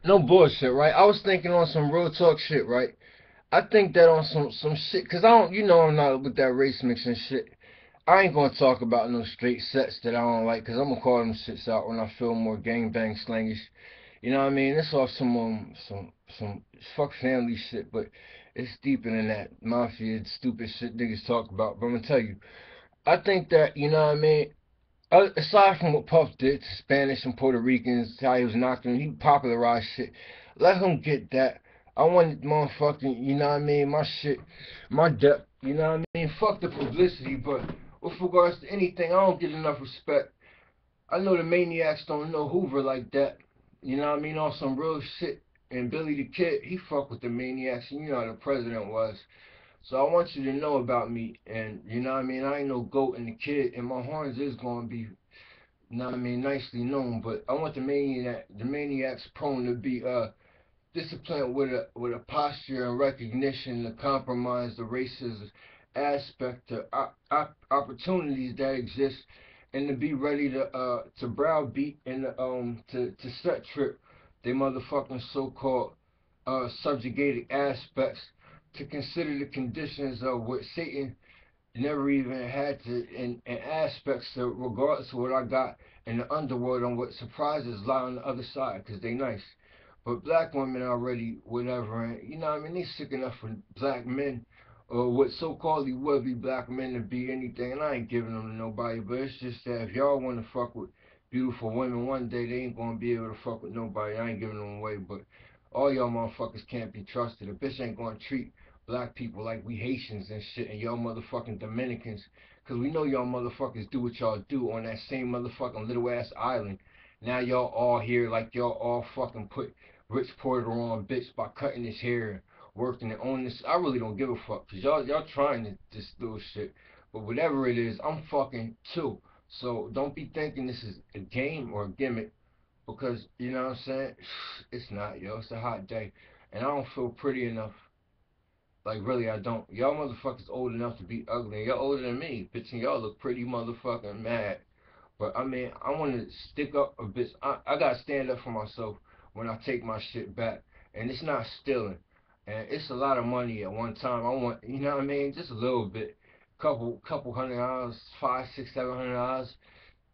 no bullshit, right? I was thinking on some real talk shit, right? I think that on some shit, cause I don't, I'm not with that race mixing shit. I ain't gonna talk about no straight sets that I don't like, cause I'm gonna call them shits out when I feel more gangbang slangish. You know what I mean? It's off some fuck family shit, but it's deeper than that mafia stupid shit niggas talk about. But I'm gonna tell you, I think that what I mean. Aside from what Puff did to Spanish and Puerto Ricans, how he was knocking, he popularized shit. Let him get that. I wanted motherfucking, you know what I mean, my shit, my depth, you know what I mean? Fuck the publicity, but with regards to anything, I don't get enough respect. I know the maniacs don't know Hoover like that. You know what I mean? On some real shit. And Billy the Kid, he fucked with the maniacs, and you know how the president was. So I want you to know about me, and you know what I mean? I ain't no goat in the kid, and my horns is gonna be, you know what I mean, nicely known, but I want the maniacs prone to be disciplined with a posture and recognition to compromise the racist aspect to opportunities that exist, and to be ready to browbeat and to set trip they motherfucking so-called subjugated aspects, to consider the conditions of what Satan never even had to in aspects of regardless of what I got in the underworld on what surprises lie on the other side, because they nice. But black women already whatever, and you know what I mean, they sick enough for black men or what so-called would be black men to be anything, and I ain't giving them to nobody, but it's just that if y'all want to fuck with beautiful women one day, they ain't gonna be able to fuck with nobody. I ain't giving them away, but all y'all motherfuckers can't be trusted. A bitch ain't gonna treat black people like we Haitians and shit, and y'all motherfucking Dominicans. Cause we know y'all motherfuckers do what y'all do on that same motherfucking little ass island. Now y'all all here like y'all all fucking put Rich Porter on bitch by cutting his hair, working and owning this. I really don't give a fuck. Cause y'all trying to this little shit. But whatever it is, I'm fucking too. So don't be thinking this is a game or a gimmick. Because, you know what I'm saying? It's not, yo. It's a hot day. And I don't feel pretty enough. Like really, I don't. Y'all motherfuckers old enough to be ugly. And y'all older than me, bitch, and y'all look pretty motherfucking mad. But I mean, I want to stick up a bitch. I gotta stand up for myself when I take my shit back, and it's not stealing. And it's a lot of money at one time. I want, you know what I mean, just a little bit, couple $100, five, six, $700,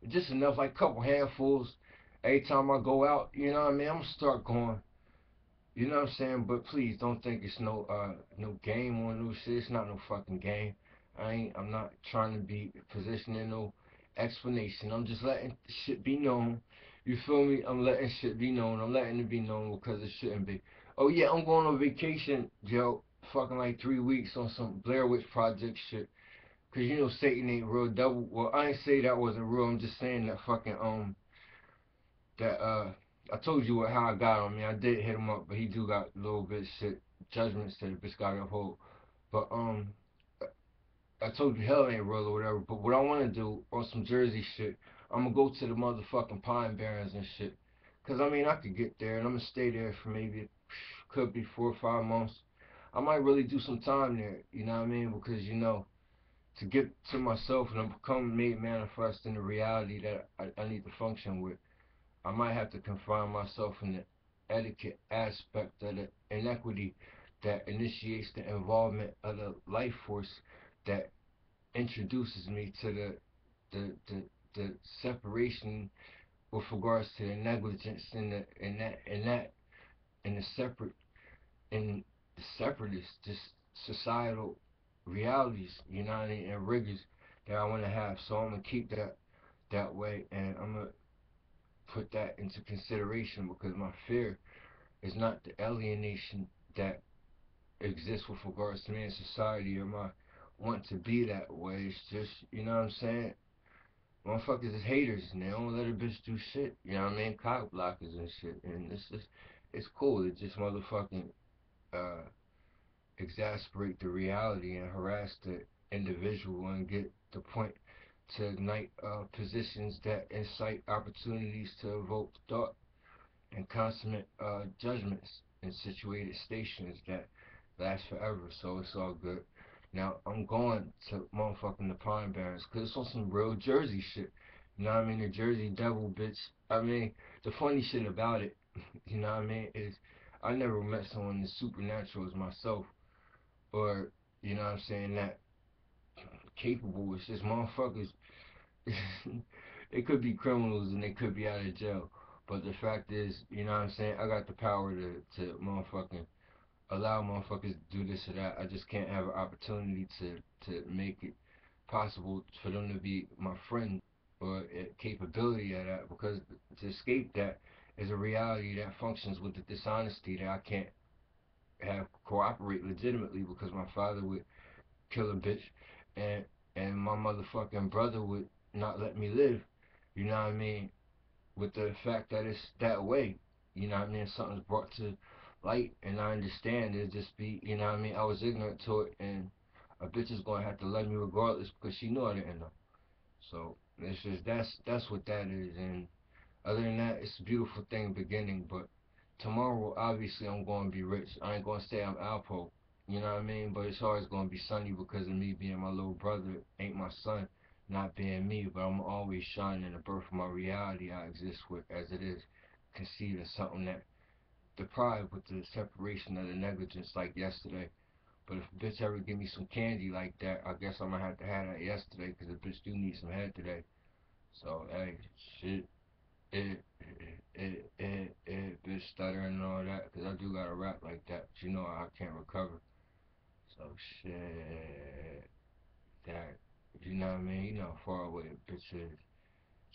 just enough, like couple handfuls. Every time I go out, you know what I mean, I'm gonna start going. You know what I'm saying? But please don't think it's no game or no shit. It's not no fucking game. I'm not trying to be positioned in no explanation. I'm just letting shit be known. You feel me? I'm letting shit be known. I'm letting it be known because it shouldn't be. Oh yeah, I'm going on vacation, Joe. Fucking like 3 weeks on some Blair Witch Project shit. Cause you know Satan ain't real. Double. Well, I ain't say that wasn't real. I'm just saying that fucking that I told you what how I got on me. I did hit him up, but he do got a little bit of shit judgments that the bitch got to hold. But I told you hell ain't real or whatever. But what I want to do on some Jersey shit, I'm gonna go to the motherfucking Pine Barrens and shit. Cause I mean I could get there and I'm gonna stay there for maybe could be 4 or 5 months. I might really do some time there. You know what I mean? Because to get to myself and become made manifest in the reality that I need to function with. I might have to confine myself in the etiquette aspect of the inequity that initiates the involvement of the life force that introduces me to the the, the separation with regards to the negligence in the separate in the separatist just societal realities, you know what I mean, and rigors that I want to have. So I'm gonna keep that way, and I'm gonna put that into consideration because my fear is not the alienation that exists with regards to me in society or my want to be that way. It's just, you know what I'm saying? Motherfuckers is haters and they don't let a bitch do shit. You know what I mean? Cock blockers and shit. And it's cool. It just motherfucking uh, exasperate the reality and harass the individual and get the point to ignite positions that incite opportunities to evoke thought and consummate judgments in situated stations that last forever. So it's all good. Now I'm going to motherfucking the Pine Barrens because it's on some real Jersey shit. You know what I mean? The Jersey Devil, bitch. I mean, the funny shit about it. You know what I mean? I never met someone as supernatural as myself, or you know what I'm saying, that capable. It's just motherfuckers. They could be criminals and they could be out of jail, but the fact is, you know what I'm saying, I got the power to motherfucking allow motherfuckers to do this or that. I just can't have an opportunity to make it possible for them to be my friend, or a capability of that, because to escape that is a reality that functions with the dishonesty that I can't have cooperate legitimately, because my father would kill a bitch, and my motherfucking brother would not let me live. You know what I mean? With the fact that it's that way. You know what I mean? Something's brought to light, and I understand it just be, you know what I mean? I was ignorant to it, and a bitch is gonna have to love me regardless because she knew I didn't know. So it's just that's what that is. And other than that, it's a beautiful thing beginning. But tomorrow, obviously, I'm gonna be rich. I ain't gonna say I'm Alpo. You know what I mean? But it's always gonna be sunny because of me being my little brother. Ain't my son, not being me. But I'm always shining the birth of my reality I exist with, as it is conceived as something that deprived with the separation of the negligence like yesterday. But if a bitch ever give me some candy like that, I guess I'm gonna have to have that yesterday, because the bitch do need some head today. So hey, shit, bitch stuttering and all that, because I do got to rap like that, but you know I can't recover. So shit, that, you know what I mean? You know how far away a bitch is.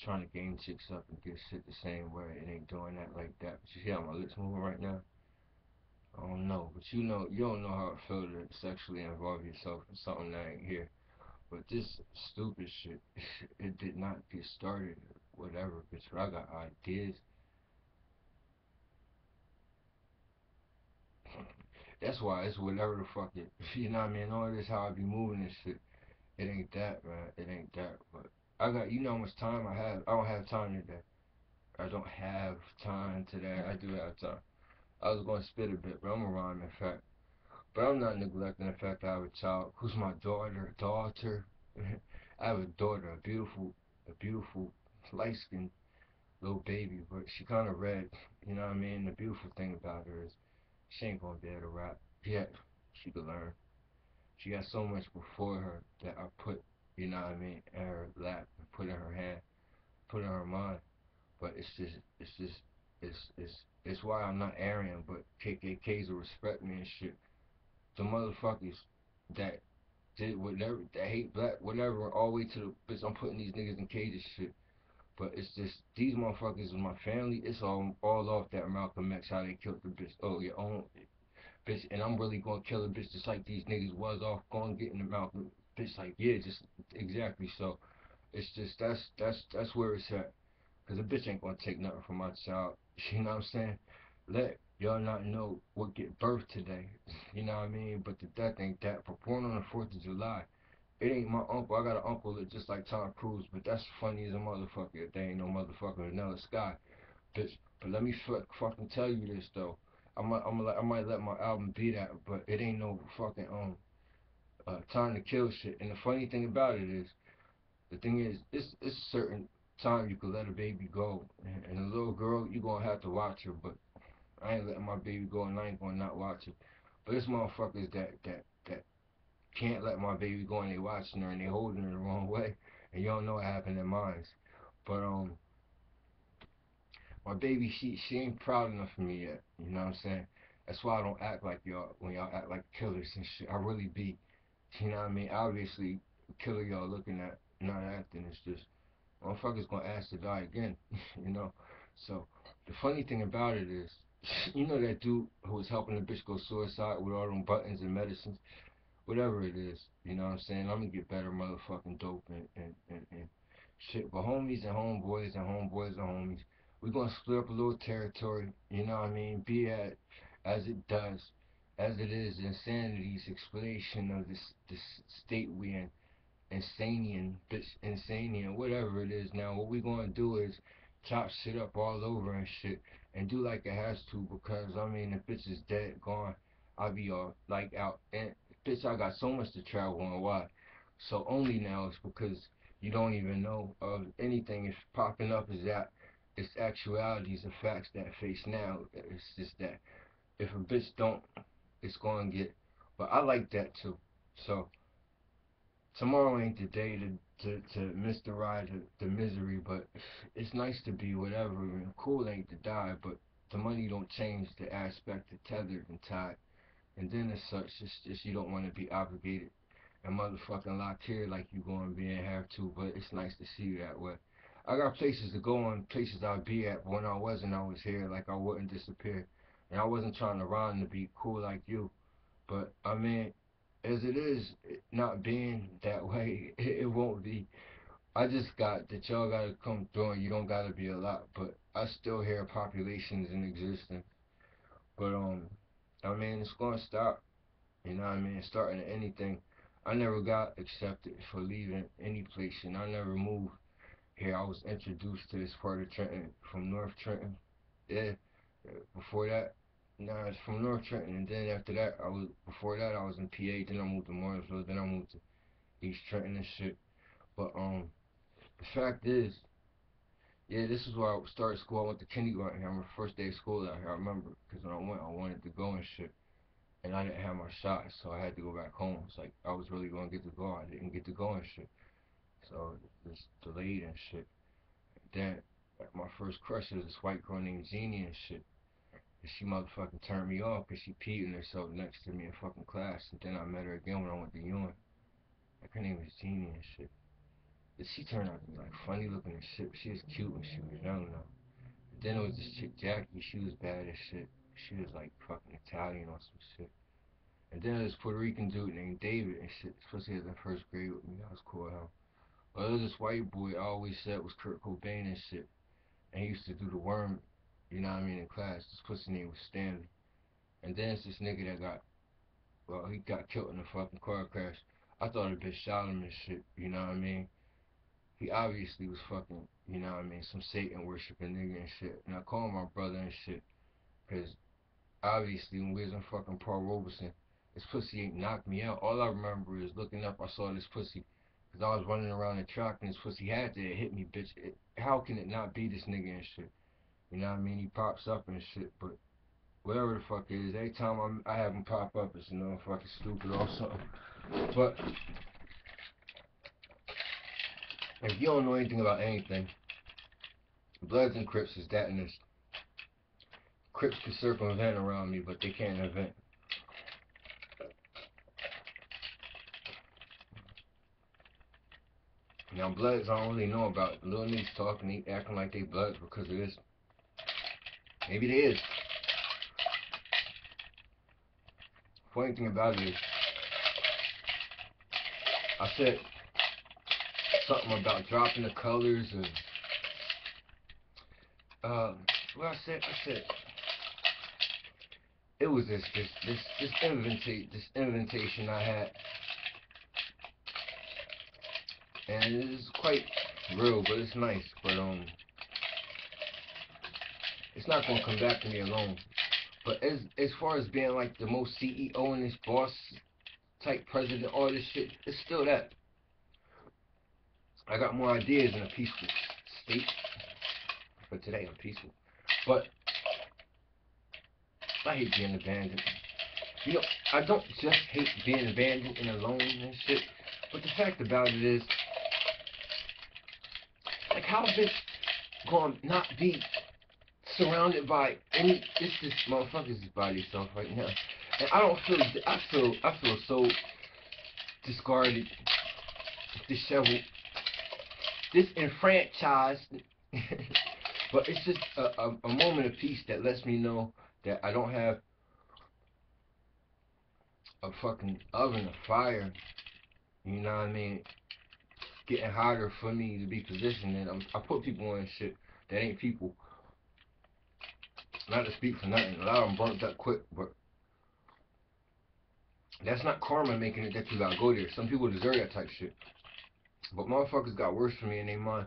Trying to game chicks up and get shit the same way. It ain't doing that like that. But you see how my lips moving right now? I don't know, but you know, you don't know how it feels to sexually involve yourself in something that ain't here. But this stupid shit, it did not get started. Whatever, bitch. But I got ideas. That's why it's whatever the fuck it. You know what I mean? All this how I be moving and shit. It ain't that, man. It ain't that. But I got, you know how much time I have. I don't have time today. I don't have time today. I do have time. I was going to spit a bit, but I'm a rhyme, in fact. But I'm not neglecting the fact that I have a child who's my daughter. Daughter. I have a daughter, a beautiful, light-skinned little baby, but she kind of red. You know what I mean? The beautiful thing about her is she ain't gonna be able to rap yet. She could learn. She got so much before her that I put, you know what I mean, in her lap and put in her hand, put in her mind. But it's just, it's why I'm not Aryan, but KKKs will respect me and shit. The motherfuckers that did whatever, that hate black, whatever, all the way to the bitch. I'm putting these niggas in cages, shit. But it's just these motherfuckers is my family. It's all off that Malcolm X, how they killed the bitch. Oh, your own bitch, and I'm really gonna kill a bitch just like these niggas was off going getting the Malcolm. Bitch, like, yeah, just exactly. So it's just that's where it's at. Cause a bitch ain't gonna take nothing from my child. You know what I'm saying? Let y'all not know what get birthed today. You know what I mean? But the death ain't that. But born on the 4th of July, it ain't my uncle. I got an uncle that just like Tom Cruise, but that's funny as a motherfucker. If they ain't no motherfucker Vanilla Sky, bitch. But let me fucking tell you this though. I might let my album be that, but it ain't no fucking time to kill shit. And the funny thing about it is, the thing is, it's a certain time you can let a baby go, and a little girl, you gonna have to watch her. But I ain't letting my baby go, and I ain't gonna not watch her. But it's motherfuckers that can't let my baby go, and they watching her and they holding her the wrong way, and you don't know what happened in mine. But my baby, she ain't proud enough for me yet. You know what I'm saying? That's why I don't act like y'all when y'all act like killers and shit. I really be. You know what I mean? Obviously, killer y'all looking at, not acting. It's just motherfuckers gonna ask to die again. You know. So the funny thing about it is, you know that dude who was helping the bitch go suicide with all them buttons and medicines, whatever it is. You know what I'm saying? I'm gonna get better motherfucking dope and shit. But homies and homeboys and homeboys and homies, we gonna split up a little territory. You know what I mean? Be at as it does, as it is, insanity's explanation of this state we in. Insanian, bitch, Insanian, whatever it is. Now, what we gonna do is chop shit up all over and shit, and do like it has to, because I mean, if bitch is dead, gone, I'll be all like out. And bitch, I got so much to travel and why. So only now is because you don't even know of anything is popping up is that. it's actualities and facts that face now. It's just that if a bitch don't, it's gonna get. But I like that too. So tomorrow ain't the day to miss the ride, the misery. But it's nice to be whatever. And cool ain't to die. But the money don't change the aspect of tethered and tied. And then as such, it's just you don't want to be obligated and motherfucking locked here like you gonna be and have to. But it's nice to see you that way. I got places to go and places I'd be at. But when I wasn't, I was here. Like I wouldn't disappear. And I wasn't trying to rhyme to be cool like you. But I mean, as it is, not being that way, it won't be. I just got that y'all gotta come through and you don't gotta be a lot. But I still hear populations in existence. But I mean, it's gonna stop. You know what I mean? Starting at anything. I never got accepted for leaving any place, and I never moved here. I was introduced to this part of Trenton from North Trenton. Yeah. Before that, nah, it's from North Trenton, and then after that, before that I was in PA. Then I moved to Morrisville. Then I moved to East Trenton and shit. But the fact is, yeah, this is where I started school. I went to kindergarten here. My first day of school out here. I remember because when I went, I wanted to go and shit. And I didn't have my shot, so I had to go back home. It's like I was really gonna get to go. I didn't get to go and shit. So it's delayed and shit. Then my first crush was this white girl named Jeannie and shit. And she motherfucking turned me off because she peed in herself next to me in fucking class. And then I met her again when I went to Ewing. Like her name was Jeannie and shit. But she turned out to be like funny looking and shit. But she was cute when she was young though. And then there was this chick Jackie. She was bad as shit. She was like fucking Italian or some shit. And then this Puerto Rican dude named David and shit. Supposed to be in first grade with me. I was cool with him. But there was this white boy I always said was Kurt Cobain and shit. And he used to do the worm, you know what I mean, in class. This pussy name was Stanley. And then it's this nigga that he got killed in a fucking car crash. I thought a bitch shot him and shit, you know what I mean? He obviously was fucking, you know what I mean, some Satan worshiping nigga and shit. And I called my brother and shit, cause obviously when we was in fucking Paul Robeson, this pussy ain't knocked me out. All I remember is looking up, I saw this pussy. Cause I was running around the track and this pussy had to hit me, bitch. How can it not be this nigga and shit? You know what I mean? He pops up and shit, but whatever the fuck it is, every time I have him pop up, it's fucking stupid or something. But if you don't know anything about anything, Bloods and Crips is that and this. Crips can circumvent around me, but they can't invent. Now Bloods I don't really know about. Little niggas talking, acting like they Bloods because of this. Maybe they is. Funny thing about it is, I said something about dropping the colors and what I said it was this invitation I had, and it's quite real, but it's nice. But it's not gonna come back to me alone. But as far as being like the most CEO and this boss type president, all this shit, it's still that. I got more ideas in a peaceful state. But today I'm peaceful. But I hate being abandoned. You know, I don't just hate being abandoned and alone and shit. But the fact about it is, like, how is this gonna not be surrounded by any? It's just motherfuckers is by themselves right now, and I don't feel. I feel so discarded, disheveled, disenfranchised. But it's just a moment of peace that lets me know that I don't have a fucking oven of fire, you know what I mean, getting hotter for me to be positioned in. I put people in shit that ain't people. Not to speak for nothing, a lot of them burnt up quick, but that's not karma making it that you gotta go there. Some people deserve that type shit. But motherfuckers got worse for me in their mind.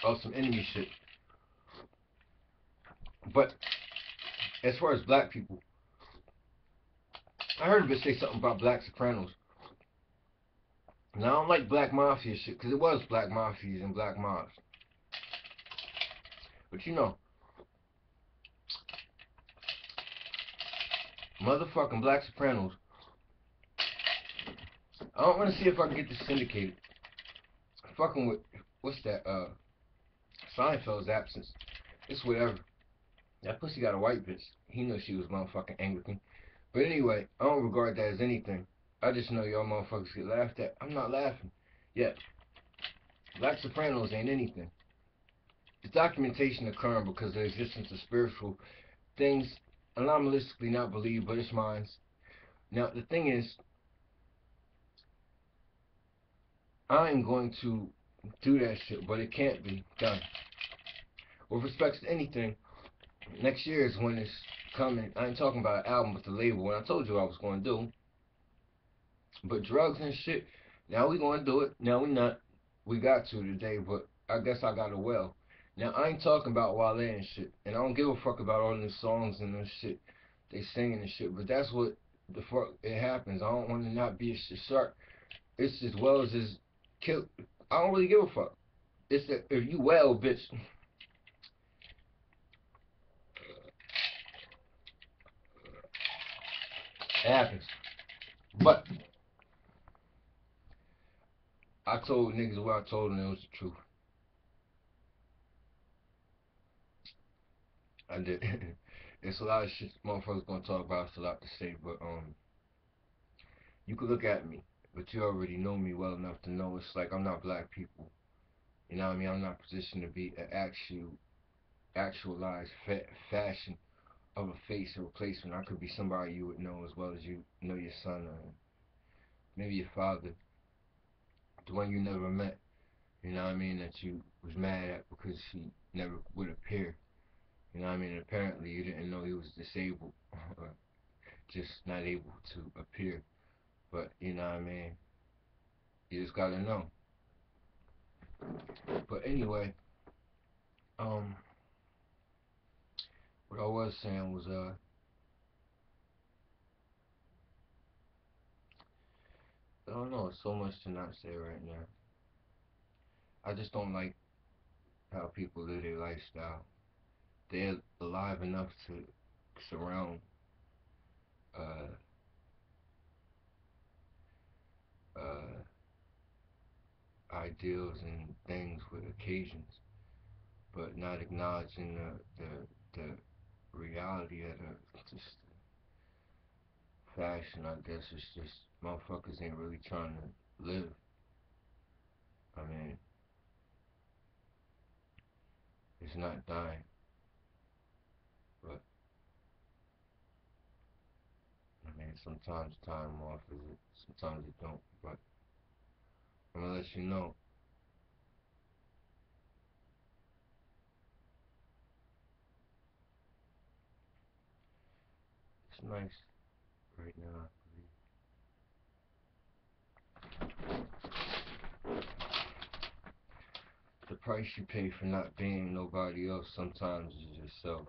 Of some enemy shit. But as far as black people, I heard a bitch say something about Black Sopranos. Now I don't like Black Mafia shit, because it was Black Mafias and Black Mobs. But motherfucking Black Sopranos. I don't want to see if I can get this syndicated. Fucking with what's that? Seinfeld's absence. It's whatever. That pussy got a white bitch. He knows she was motherfucking Anglican. But anyway, I don't regard that as anything. I just know y'all motherfuckers get laughed at. I'm not laughing. Yeah, Black Sopranos ain't anything. It's documentation occurring because of the existence of spiritual things anomalously not believed, but it's mine. Now, the thing is, I'm going to do that shit, but it can't be done. With respect to anything, next year is when it's coming. I ain't talking about an album with the label, and I told you I was going to do. But drugs and shit, now we going to do it. Now we not. We got to today, but I guess I got a well. Now, I ain't talking about Wale and shit, and I don't give a fuck about all the songs and the shit they singing and shit, but that's what the fuck it happens. I don't want to not be a shit shark. It's as well as kill. I don't really give a fuck. It's that if you well, bitch, it happens. But I told niggas what I told them, it was the truth. I did. It's a lot of shit motherfuckers gonna talk about. It's a lot to say, but you could look at me, but you already know me well enough to know it's like I'm not black people. You know what I mean? I'm not positioned to be an actualized fashion of a face or replacement. I could be somebody you would know as well as you know your son or maybe your father, the one you never met. You know what I mean? That you was mad at because he never would appear. You know what I mean? Apparently you didn't know he was disabled or just not able to appear. But you know what I mean? You just gotta know. But anyway, um, what I was saying was I don't know, so much to not say right now. I just don't like how people live their lifestyle. They're alive enough to surround uh uh ideals and things with occasions, but not acknowledging the reality of just fashion. I guess it's just motherfuckers ain't really trying to live. I mean, it's not dying, but I mean sometimes time offers it, sometimes it don't. But I'm gonna let you know it's nice right now. The price you pay for not being nobody else sometimes is yourself.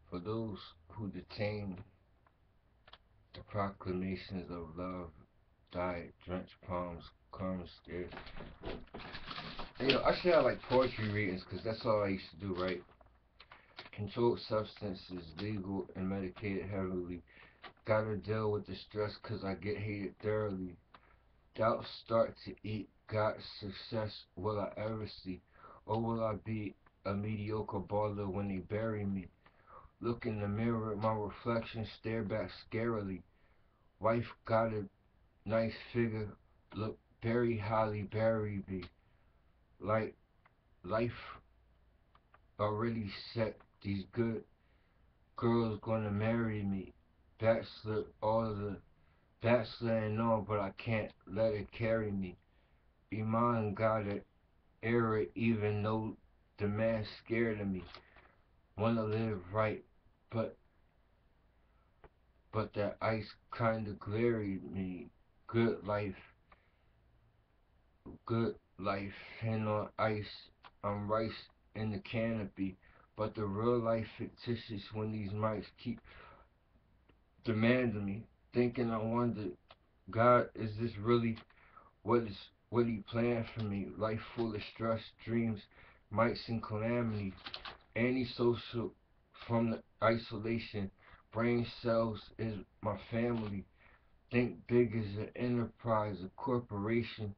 For those who detain the proclamations of love, diet, drenched palms, karma scared. I should have like poetry readings because that's all I used to do, right? Controlled substances, legal and medicated heavily. Gotta deal with the stress cause I get hated thoroughly. Doubts start to eat. Got success, will I ever see? Or will I be a mediocre baller when they bury me? Look in the mirror, my reflection, stare back scarily. Wife got a nice figure, look very highly buried me. Like life already set, these good girls gonna marry me. Bachelor, all the bachelor and all, but I can't let it carry me. Iman got an error even though the man scared of me. Wanna live right, but that ice kinda glary me. Good life, good life, and on ice, I'm rice in the canopy. But the real life fictitious when these mics keep demanding me. Thinking I wonder, God, is this really what he planned for me? Life full of stress, dreams might sing calamity, antisocial from the isolation. Brain cells is my family. Think big as an enterprise, a corporation.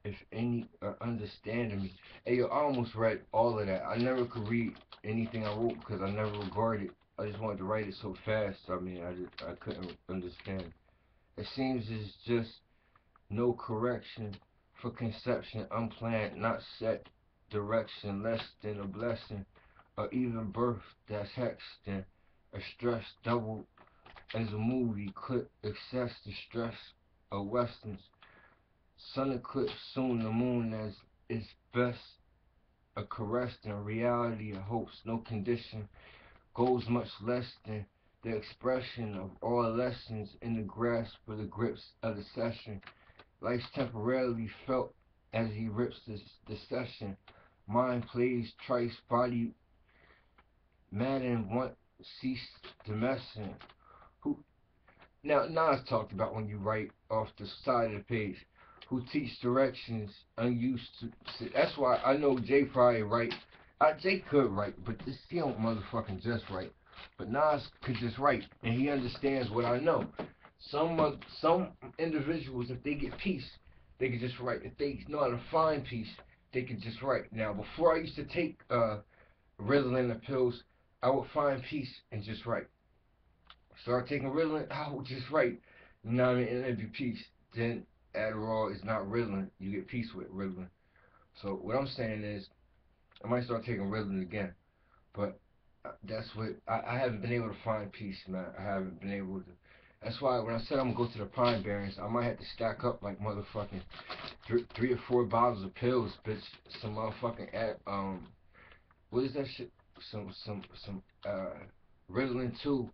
If any are understanding me. Hey yo, I almost read all of that. I never could read anything I wrote because I never regarded. I just wanted to write it so fast. I couldn't understand. It seems it's just no correction for conception, unplanned, not set direction, less than a blessing, or even birth that's hexed and a stress double as a movie could excess the stress of westerns. Sun eclipse soon, the moon as is best a caress than reality of hopes, no condition goes much less than the expression of all lessons in the grasp of the grips of the session. Life's temporarily felt as he rips the session. Mind plays trice, body madden, want cease the messing. Who now Nas talked about when you write off the side of the page. Who teach directions unused to. That's why I know Jay probably write. Jay could write, but this he don't motherfucking just write. But Nas could just write, and he understands what I know. Some individuals, if they get peace, they could just write. If they know how to find peace, they could just write. Now, before I used to take Ritalin and pills, I would find peace and just write. Start taking Ritalin, I would just write. You know what I mean? And it'd be peace. Then Adderall is not Ritalin. You get peace with Ritalin. So what I'm saying is, I might start taking Ritalin again. But that's what I haven't been able to find peace, man. I haven't been able to. That's why when I said I'm gonna go to the Pine Barrens, I might have to stack up like motherfucking three or four bottles of pills, bitch. Some motherfucking what is that shit? Some Ritalin too.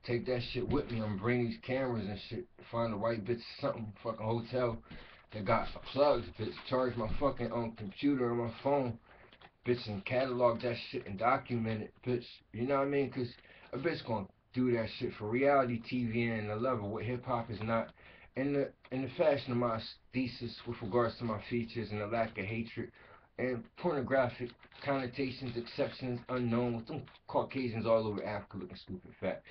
Take that shit with me. I'm bring these cameras and shit. Find a white bitch something fucking hotel that got plugs, bitch. Charge my fucking computer or my phone, bitch, and catalog that shit and document it, bitch. You know what I mean? Cause a bitch gonna do that shit for reality TV and the level what hip hop is not. In the fashion of my thesis with regards to my features and the lack of hatred and pornographic connotations, exceptions unknown with them Caucasians all over Africa looking stupid fat.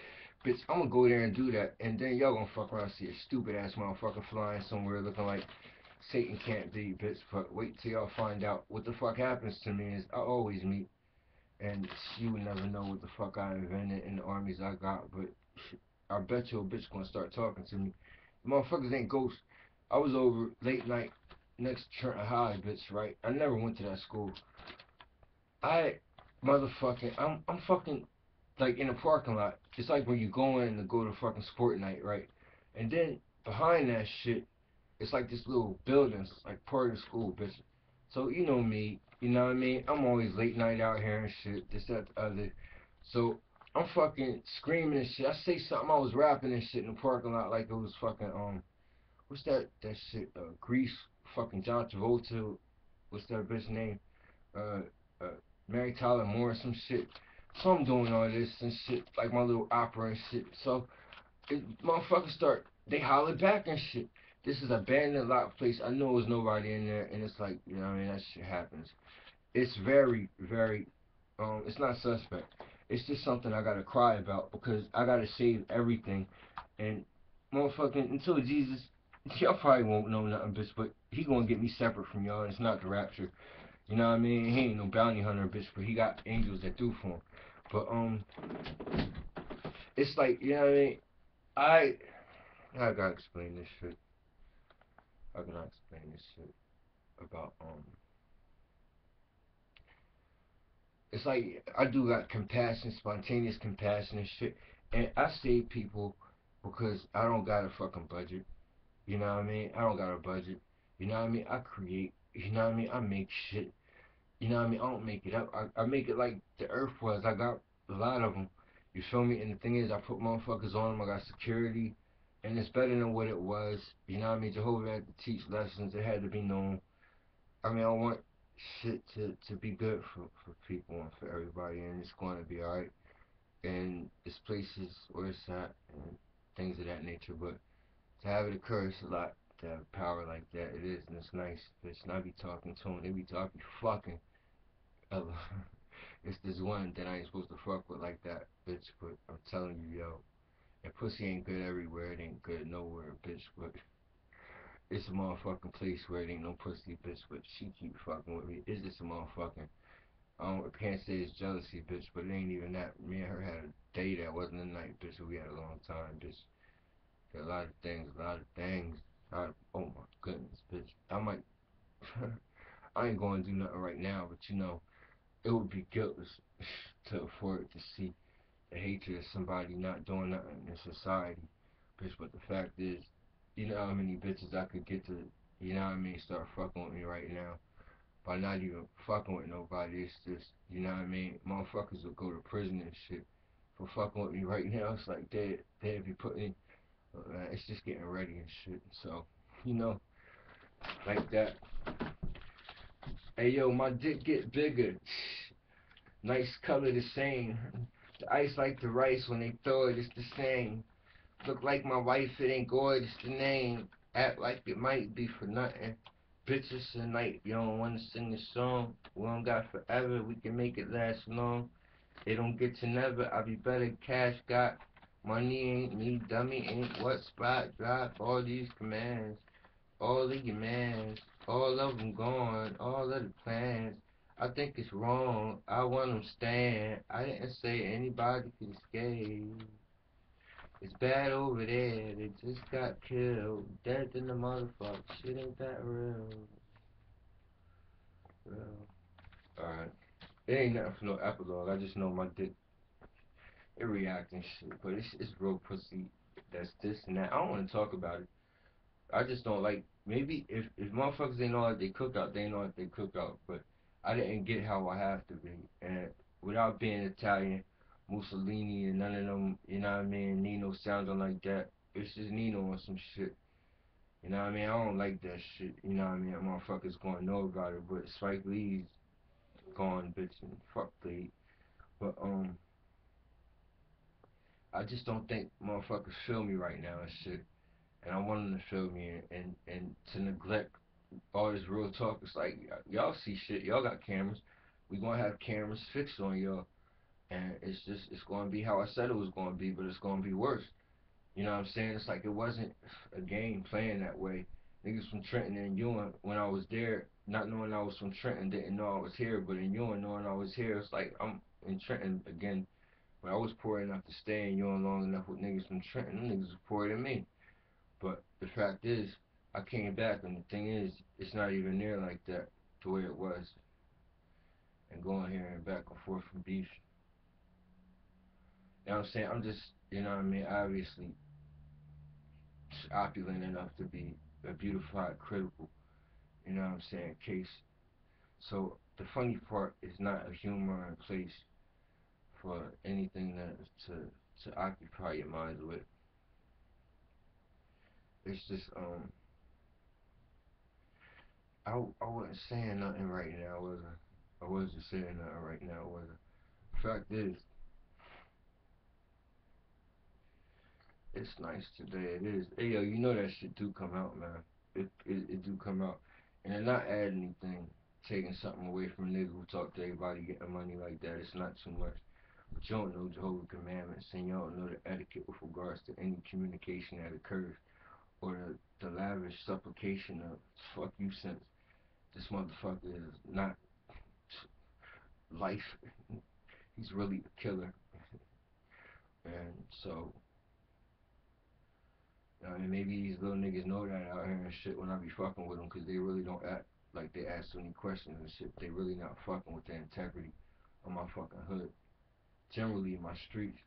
Bitch, I'm gonna go there and do that, and then y'all gonna fuck around and see a stupid ass motherfucker flying somewhere looking like Satan can't be, bitch. But wait till y'all find out what the fuck happens to me is I always meet, and you would never know what the fuck I invented in the armies I got, but I bet your bitch gonna start talking to me. Motherfuckers ain't ghosts. I was over late night next to Trenton High, bitch, right? I never went to that school. I I'm fucking like in a parking lot. It's like when you go in to go to fucking sport night, right? And then behind that shit, it's like this little building, it's like part of the school, bitch. So you know me, you know what I mean? I'm always late night out here and shit, this, that, the other. So I'm fucking screaming and shit. I say something, I was rapping and shit in the parking lot like it was fucking what's that shit? Grease, fucking John Travolta. What's that bitch name? Uh, uh, Mary Tyler Moore, some shit. So I'm doing all this and shit, like my little opera and shit. So motherfuckers start, they holler back and shit. This is a abandoned locked place. I know there's nobody in there, and it's like, you know what I mean? That shit happens. It's very, very, it's not suspect. It's just something I gotta cry about because I gotta save everything. And motherfucking, until Jesus, y'all probably won't know nothing, bitch, but he gonna get me separate from y'all. It's not the rapture. You know what I mean? He ain't no bounty hunter, bitch, but he got angels that do for him. But, it's like, you know what I mean? I, I gotta explain this shit. How can I explain this shit about it's like I do got compassion, spontaneous compassion and shit. And I save people because I don't got a fucking budget. You know what I mean? I don't got a budget. You know what I mean? I create. You know what I mean? I make shit. You know what I mean? I don't make it up. I make it like the earth was. I got a lot of them. You feel me? And the thing is, I put motherfuckers on them. I got security. And it's better than what it was. You know what I mean? Jehovah had to teach lessons. It had to be known. I mean, I want shit to be good for people and for everybody, and it's going to be alright. And this place is where it's at, and things of that nature. But to have it occur, it's a lot to have power like that. It is, and it's nice. Bitch, and I be talking to them, they be talking fucking. Uh, it's this one that I ain't supposed to fuck with like that, bitch. But I'm telling you, yo, and pussy ain't good everywhere. It ain't good nowhere, bitch. But it's a motherfucking place where it ain't no pussy, bitch. But she keep fucking with me. It's just a motherfucking. I can't say it's jealousy, bitch, but it ain't even that. Me and her had a day that wasn't a night, bitch. We had a long time, bitch. A lot of things, a lot of things. Oh my goodness, bitch. I might. I ain't going to do nothing right now, but you know, it would be guiltless to afford to see the hatred of somebody not doing nothing in society. Bitch, but the fact is, you know how many bitches I could get to, you know what I mean, start fucking with me right now by not even fucking with nobody. It's just, you know what I mean, motherfuckers will go to prison and shit for fucking with me right now. It's like they'd be putting, it's just getting ready and shit. So, you know, like that. Hey yo, my dick get bigger. Nice color the same. The ice like the rice when they throw it, it's the same. Look like my wife, it ain't good, it's the name. Act like it might be for nothing. Bitches tonight, you don't wanna sing the song. We don't got forever, we can make it last long. It don't get to never, I be better cash got. Money ain't me, dummy ain't what spot drop. All these commands, all of your mans, all of them gone, all of the plans. I think it's wrong, I want them stand. I didn't say anybody could escape. It's bad over there, they just got killed. Dead in the motherfucker, shit ain't that real. Real. Alright. It ain't nothing for no epilogue, I just know my dick, it react and shit. But it's real pussy, that's this and that. I don't want to talk about it. I just don't like, maybe if motherfuckers ain't know like they cook out, they ain't know like they cook out. But I didn't get how I have to be. And without being Italian, Mussolini and none of them, you know what I mean, Nino sounding like that. It's just Nino on some shit. You know what I mean? I don't like that shit. You know what I mean? Motherfuckers gonna know about it, but Spike Lee's gone, bitch, and fuck Lee. But I just don't think motherfuckers feel me right now and shit. And I want them to feel me and to neglect all this real talk. It's like y'all see shit. Y'all got cameras. We gonna have cameras fixed on y'all, and it's gonna be how I said it was gonna be, but it's gonna be worse. You know what I'm saying? It's like it wasn't a game playing that way. Niggas from Trenton and Ewing, when I was there, not knowing I was from Trenton, didn't know I was here, but in Ewing, knowing I was here, it's like I'm in Trenton again. But I was poor enough to stay in Ewing long enough with niggas from Trenton. Them niggas was poorer than me. But the fact is, I came back, and the thing is, it's not even there like that, the way it was. And going here and back and forth from beef. You know what I'm saying? I'm just, you know what I mean, obviously opulent enough to be a beautified critical, you know what I'm saying, case. So the funny part is not a humor in place for anything that to occupy your mind with. It's just I wasn't saying nothing right now, was I? I wasn't saying nothing right now, was I? Fact is, it's nice today. It is. Hey yo, you know that shit do come out, man. It do come out, and they're not adding anything, taking something away from a nigga who talk to everybody getting money like that. It's not too much. But you don't know Jehovah's commandments, and you don't know the etiquette with regards to any communication that occurs, or the lavish supplication of fuck you since this motherfucker is not life. He's really a killer, and so I mean, maybe these little niggas know that out here and shit when I be fucking with them, cause they really don't act like they ask so many questions and shit. They really not fucking with the integrity of my fucking hood. Generally, my streets,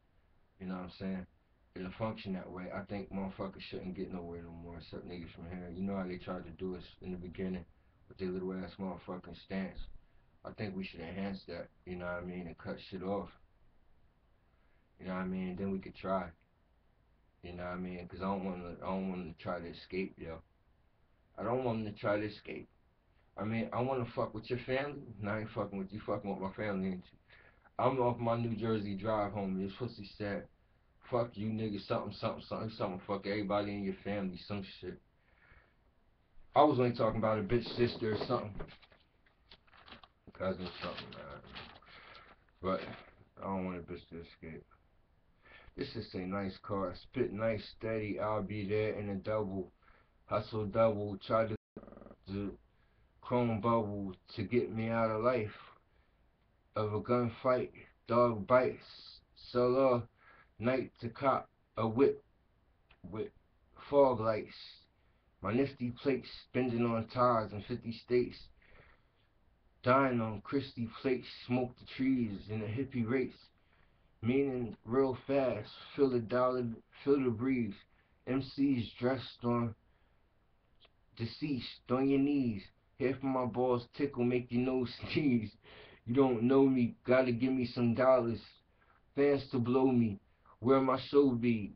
you know what I'm saying? It'll function that way. I think motherfuckers shouldn't get nowhere no more except niggas from here. You know how they tried to do us in the beginning with their little ass motherfucking stance. I think we should enhance that, you know what I mean, and cut shit off. You know what I mean? Then we could try. You know what I mean? Cause I don't want to try to escape, yo. I don't want them to try to escape. I mean, I want to fuck with your family. No, I ain't fucking with you. Fucking with my family, ain't you? I'm off my New Jersey drive home. This pussy said, fuck you niggas, something, something, something, something. Fuck everybody in your family, some shit. I was only talking about a bitch sister or something. cousin something, man. But I don't want a bitch to escape. This is a nice car. Spit nice, steady. I'll be there in a double. Hustle double. Try to chrome bubble to get me out of life. Of a gunfight. Dog bites. Solo. Night to cop a whip with fog lights. My nifty plates spending on tires in 50 states. Dying on Christie plates. Smoke the trees in a hippie race. Meaning real fast, feel the dollar, feel the breeze. MCs dressed on deceased, on your knees. Half of my balls tickle, make your nose sneeze. You don't know me, gotta give me some dollars. Fans to blow me, where my show be?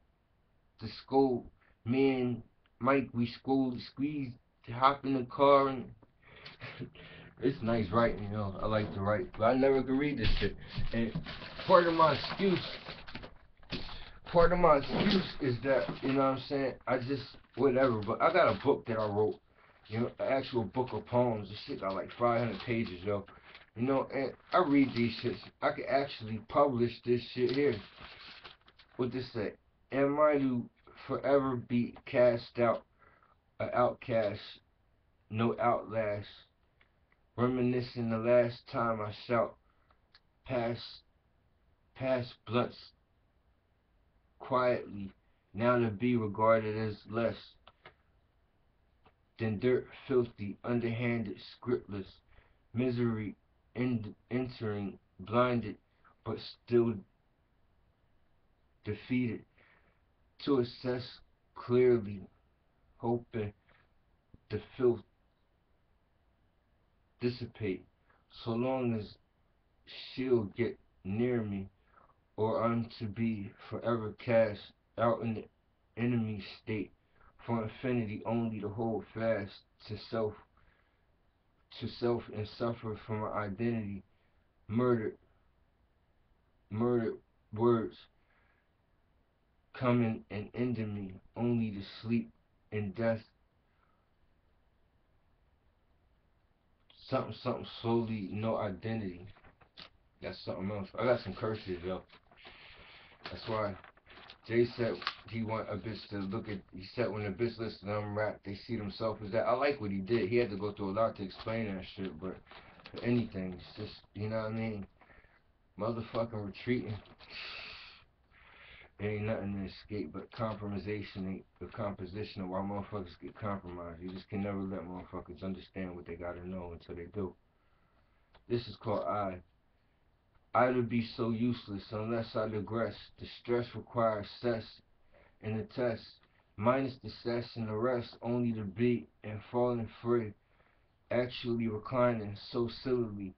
The scold, me and Mike, we squeeze, hop in the car and it's nice writing, you know. I like to write, but I never could read this shit. And part of my excuse is that, you know what I'm saying, I just, whatever, but I got a book that I wrote, you know, an actual book of poems. This shit got like 500 pages, yo. You know, and I read these shits. I could actually publish this shit here. What this say? Am I to forever be cast out, an outcast, no outlast, reminiscing the last time I shout, pass blunts quietly, now to be regarded as less than dirt, filthy, underhanded, scriptless, misery entering, blinded, but still defeated, to assess clearly, hoping the filth dissipate, so long as she'll get near me, or I'm to be forever cast out in the enemy state, for infinity only to hold fast to self and suffer from my identity, murdered words coming and ending me, only to sleep in death, something slowly, no identity. That's something else. I got some curses, yo. That's why Jay said he want a bitch to look at. He said when a bitch listens to them rap, they see themselves as that. I like what he did. He had to go through a lot to explain that shit, but for anything, it's just, you know what I mean. Motherfucking retreating. There ain't nothing to escape but compromisation, ain't the composition of why motherfuckers get compromised. You just can never let motherfuckers understand what they gotta know until they do. This is called I. I to be so useless unless I digress. The stress requires cess in the test. Minus the cess and the rest, only to be and falling free. Actually reclining so sillily.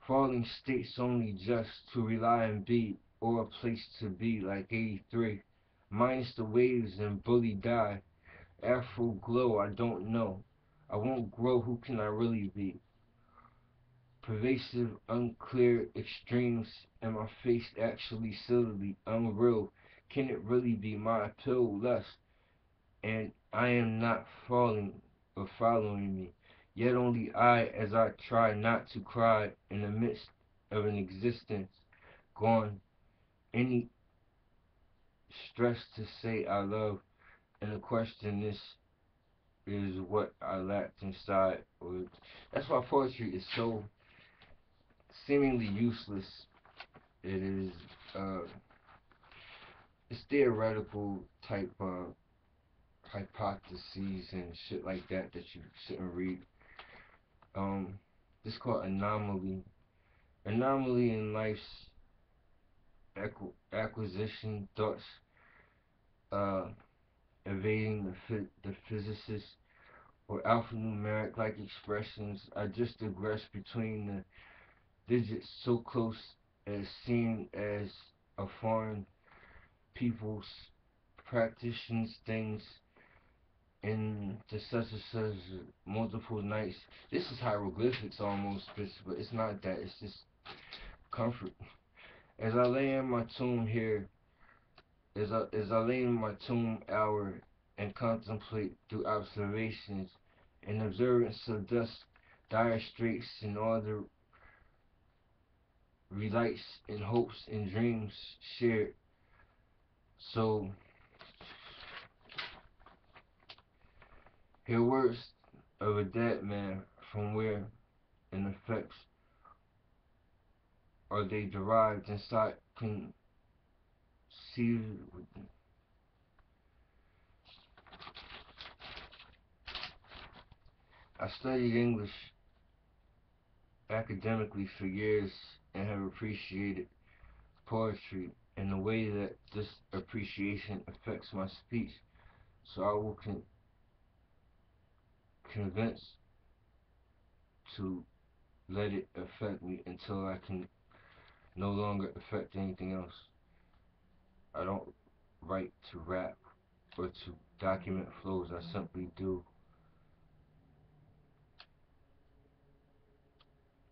Falling states only just to rely and be, or a place to be like 83. Minus the waves and bully die. Afro glow, I don't know. I won't grow, who can I really be? Pervasive, unclear extremes, and my face actually silly, unreal. Can it really be my appeal lust? And I am not falling or following me. Yet only I, as I try not to cry in the midst of an existence gone. Any stress to say I love, and the question is what I lacked inside. That's why poetry is so seemingly useless. It is it's theoretical type hypotheses and shit like that that you shouldn't read. This is called anomaly. Anomaly in life's acquisition thoughts, uh, evading the physicist or alphanumeric like expressions. I just digress between the digits so close as seen as a foreign people's practitioners things in the such and such multiple nights. This is hieroglyphics almost, but it's not that. It's just comfort. As I lay in my tomb here, as I lay in my tomb hour and contemplate through observations and observance of dust, dire straits and all the relights in hopes and dreams shared. So, hear words of a dead man, from where and effects are they derived inside conceived. I studied English academically for years and have appreciated poetry in the way that this appreciation affects my speech. So I will convince to let it affect me until I can no longer affect anything else. I don't write to rap or to document flows. I simply do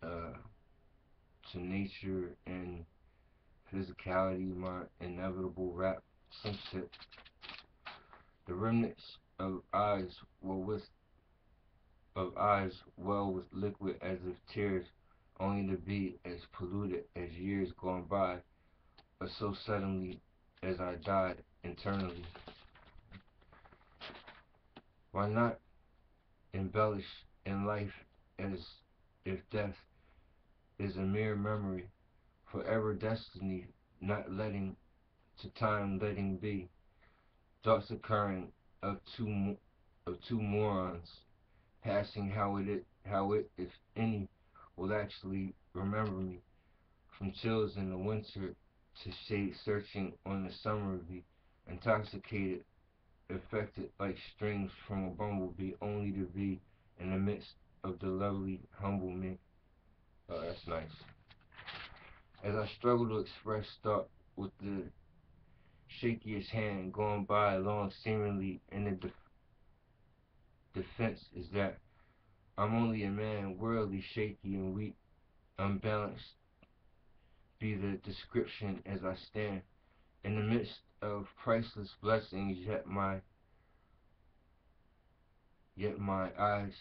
uh, to nature and physicality, my inevitable rap, some shit. The remnants of eyes well with liquid as if tears, only to be as polluted as years gone by, but so suddenly as I died internally. Why not embellish in life as if death is a mere memory, forever destiny, not letting to time letting be, thoughts occurring of two morons passing how it if any will actually remember me, from chills in the winter to shade searching on the summer be intoxicated, affected like strings from a bumblebee, only to be in the midst of the lovely humble me. Oh, that's nice. As I struggle to express thought with the shakiest hand going by along seemingly in the defense is that I'm only a man, worldly, shaky and weak, unbalanced, be the description as I stand in the midst of priceless blessings, yet my eyes,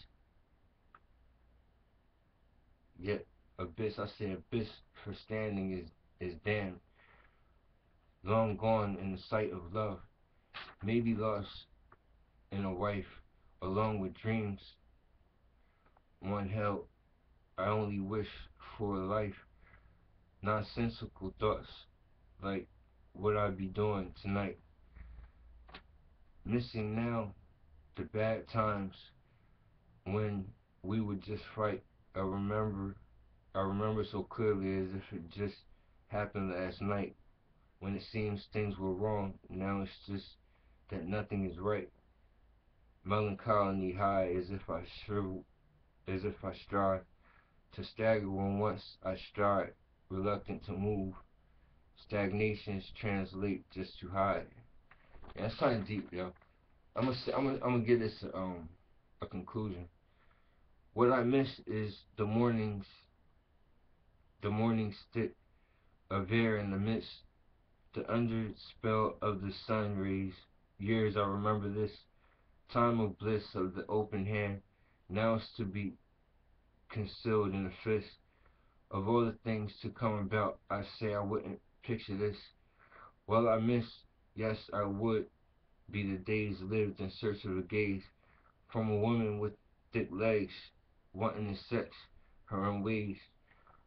yet abyss, I say abyss for standing is damned, long gone in the sight of love, maybe lost in a wife, along with dreams one held. I only wish for a life, nonsensical thoughts like what I'd be doing tonight, missing now the bad times when we would just fight. I remember I remember so clearly as if it just happened last night. When it seems things were wrong, now it's just that nothing is right. Melancholy high as if I shrivel, as if I strive to stagger when once I stride, reluctant to move. Stagnations translate just to hide. Yeah, that's kind of deep, yo. I'm gonna give this a conclusion. What I miss is the morning stick of air in the midst, the under spell of the sun rays. Years I remember this time of bliss of the open hand. Now it's to be concealed in a fist. Of all the things to come about, I say I wouldn't picture this. Well, I miss, yes, I would be the days lived in search of a gaze from a woman with thick legs, wanting to sex her own ways.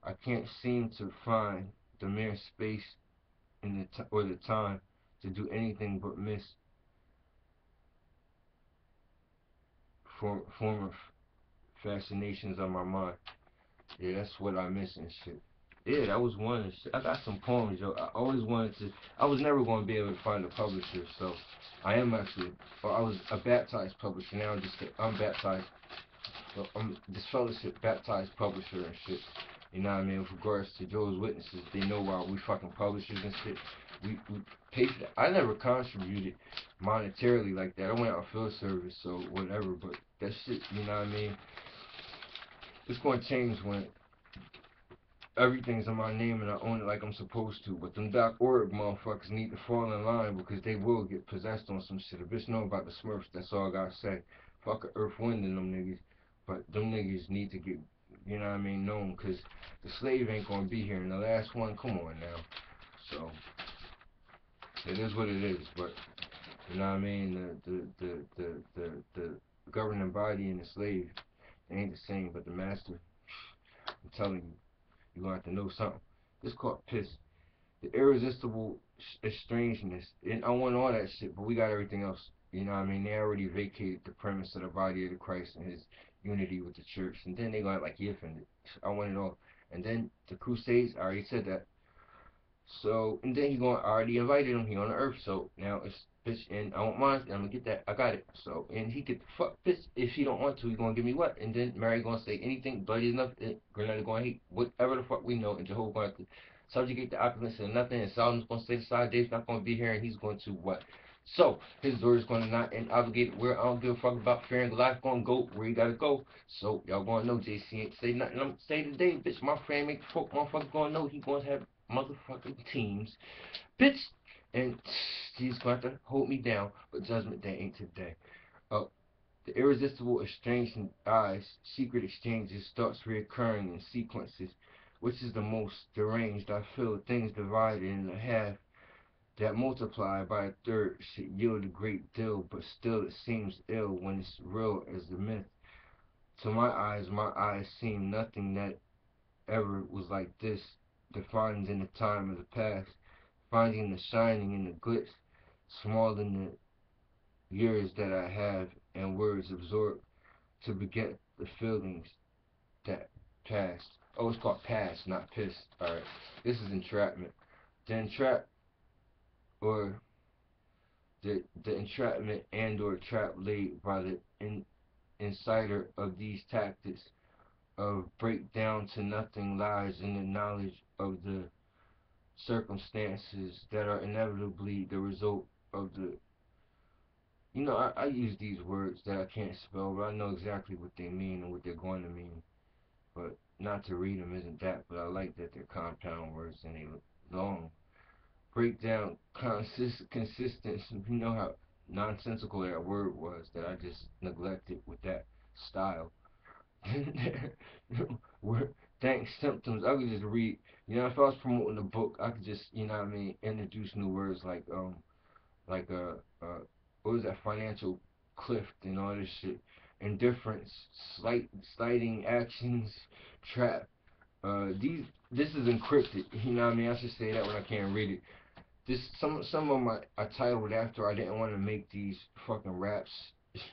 I can't seem to find the mere space in or the time to do anything but miss former fascinations of my mind. Yeah, that's what I miss and shit. Yeah, that was one and shit. I got some poems, yo. I always wanted to. I was never going to be able to find a publisher, so I am actually. Or I was a baptized publisher. Now I'm just unbaptized. So I'm this fellowship baptized publisher and shit. You know what I mean? With regards to Joe's Witnesses, they know why we fucking publishers and shit. We pay for that. I never contributed monetarily like that. I went out field service, so whatever. But that shit, you know what I mean? It's gonna change when everything's in my name and I own it like I'm supposed to. But them .org motherfuckers need to fall in line because they will get possessed on some shit. If bitch know about the Smurfs, that's all I gotta say. Fuck Earth, Wind and them niggas. But them niggas need to you know what I mean, known, because the slave ain't gonna be here, and the last one, come on now. So it is what it is, but you know what I mean, the governing body and the slave, they ain't the same, but the master, I'm telling you, you're gonna have to know something. It's called piss. The irresistible estrangeness. And I want all that shit, but we got everything else. You know what I mean? They already vacated the premise of the body of the Christ and his unity with the church. And then they gonna act like he offended. I want it all. And then the Crusades, I already said that. So, and then he going to already invited him. He on the earth. So now it's bitch, and I want mine. And I'm gonna get that. I got it. So, and he could fuck bitch if he don't want to. He gonna give me what? And then Mary gonna say anything bloody enough. Grenada gonna hate whatever the fuck we know. And Jehovah gonna have to subjugate the opulence and nothing. And Solomon's gonna stay aside. Dave's not gonna be here, and he's going to what? So his word is gonna not and obligated where I don't give a fuck about fear and life gonna go where you gotta go. So y'all gonna know JC ain't say nothing. I'm say today, bitch. My friend make folk motherfuckers gonna know he gonna have motherfucking teams, bitch, and he's going to hold me down, but judgment day ain't today. The irresistible estranging eyes, secret exchanges starts reoccurring in sequences, which is the most deranged. I feel things divided in a half that multiply by a third should yield a great deal, but still it seems ill when it's real as the myth. To my eyes seem nothing that ever was like this, defined in the time of the past, finding the shining in the glitz, small in the years that I have, and words absorbed to beget the feelings that passed. Oh, it's called past, not pissed. Alright, this is entrapment. The entrap, or the entrapment and or trap laid by the insider of these tactics of breakdown to nothing lies in the knowledge of the circumstances that are inevitably the result of the, I use these words that I can't spell, but I know exactly what they mean and what they're going to mean. But not to read them isn't that, but I like that they're compound words and they long. Breakdown, consistency, you know how nonsensical that word was that I just neglected with that style. Thanks symptoms. I could just read. If I was promoting a book, I could just, what I mean, introduce new words like what was that, financial cliff and all this shit, indifference, sliding actions, trap. This is encrypted. You know what I mean? I should say that when I can't read it. This some of my I titled after I didn't want to make these fucking raps.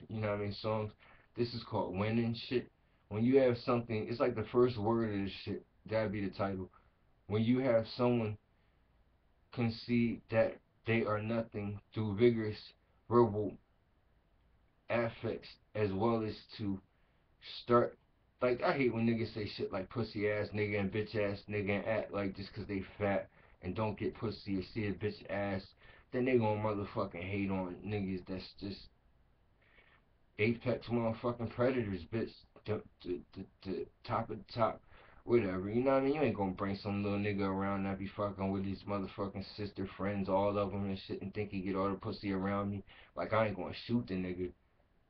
You know what I mean? Songs. This is called winning shit. When you have something, it's like the first word of this shit. That'd be the title. When you have someone concede that they are nothing through vigorous verbal affects, as well as to start. Like, I hate when niggas say shit like pussy ass nigga and bitch ass nigga and act like just 'cause they fat and don't get pussy or see a bitch ass, then they gonna motherfucking hate on niggas that's just apex motherfucking predators, bitch. The top of the top, whatever. You know what I mean? You ain't gonna bring some little nigga around that be fucking with his motherfucking sister friends, all of them and shit, and think he get all the pussy around me. Like, I ain't gonna shoot the nigga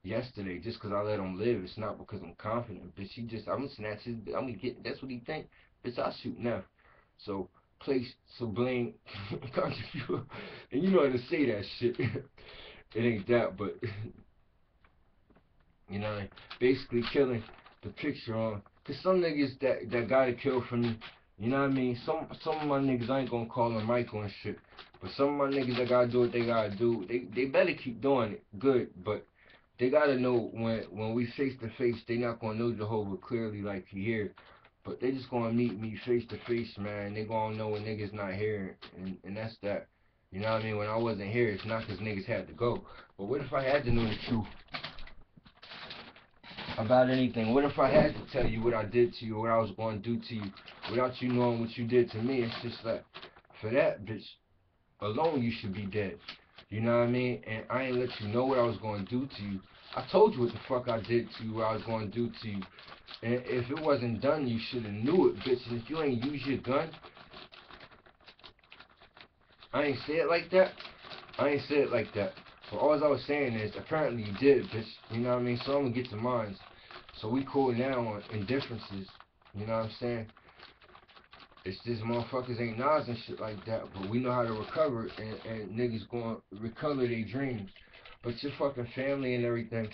yesterday just 'cause I let him live. It's not because I'm confident, bitch. I'm gonna snatch his, I'm gonna get, that's what he think. Bitch, I shoot now. So, so blame, and you know how to say that shit. It ain't that, but basically killing the picture on. Cause some niggas that gotta kill for me, you know what I mean? Some of my niggas, I ain't gonna call them Michael and shit, but some of my niggas that gotta do what they gotta do, they better keep doing it good, but they gotta know when we face to face, they not gonna know Jehovah clearly like he here, but they just gonna meet me face to face, man. They gonna know when niggas not here, and that's that. You know what I mean? When I wasn't here, it's not 'cause niggas had to go. But what if I had to know the truth about anything? What if I had to tell you what I did to you, what I was going to do to you, without you knowing what you did to me? It's just like, for that, bitch, alone you should be dead. You know what I mean? And I ain't let you know what I was going to do to you. I told you what the fuck I did to you, what I was going to do to you. And if it wasn't done, you should have knew it, bitch. And if you ain't use your gun, I ain't say it like that. I ain't say it like that. But all I was saying is, apparently you did, bitch. You know what I mean? So I'm gonna get to mine. So we cool now on indifferences. You know what I'm saying? It's just motherfuckers ain't Nas and shit like that, but we know how to recover, and niggas gonna recover their dreams. But your fucking family and everything,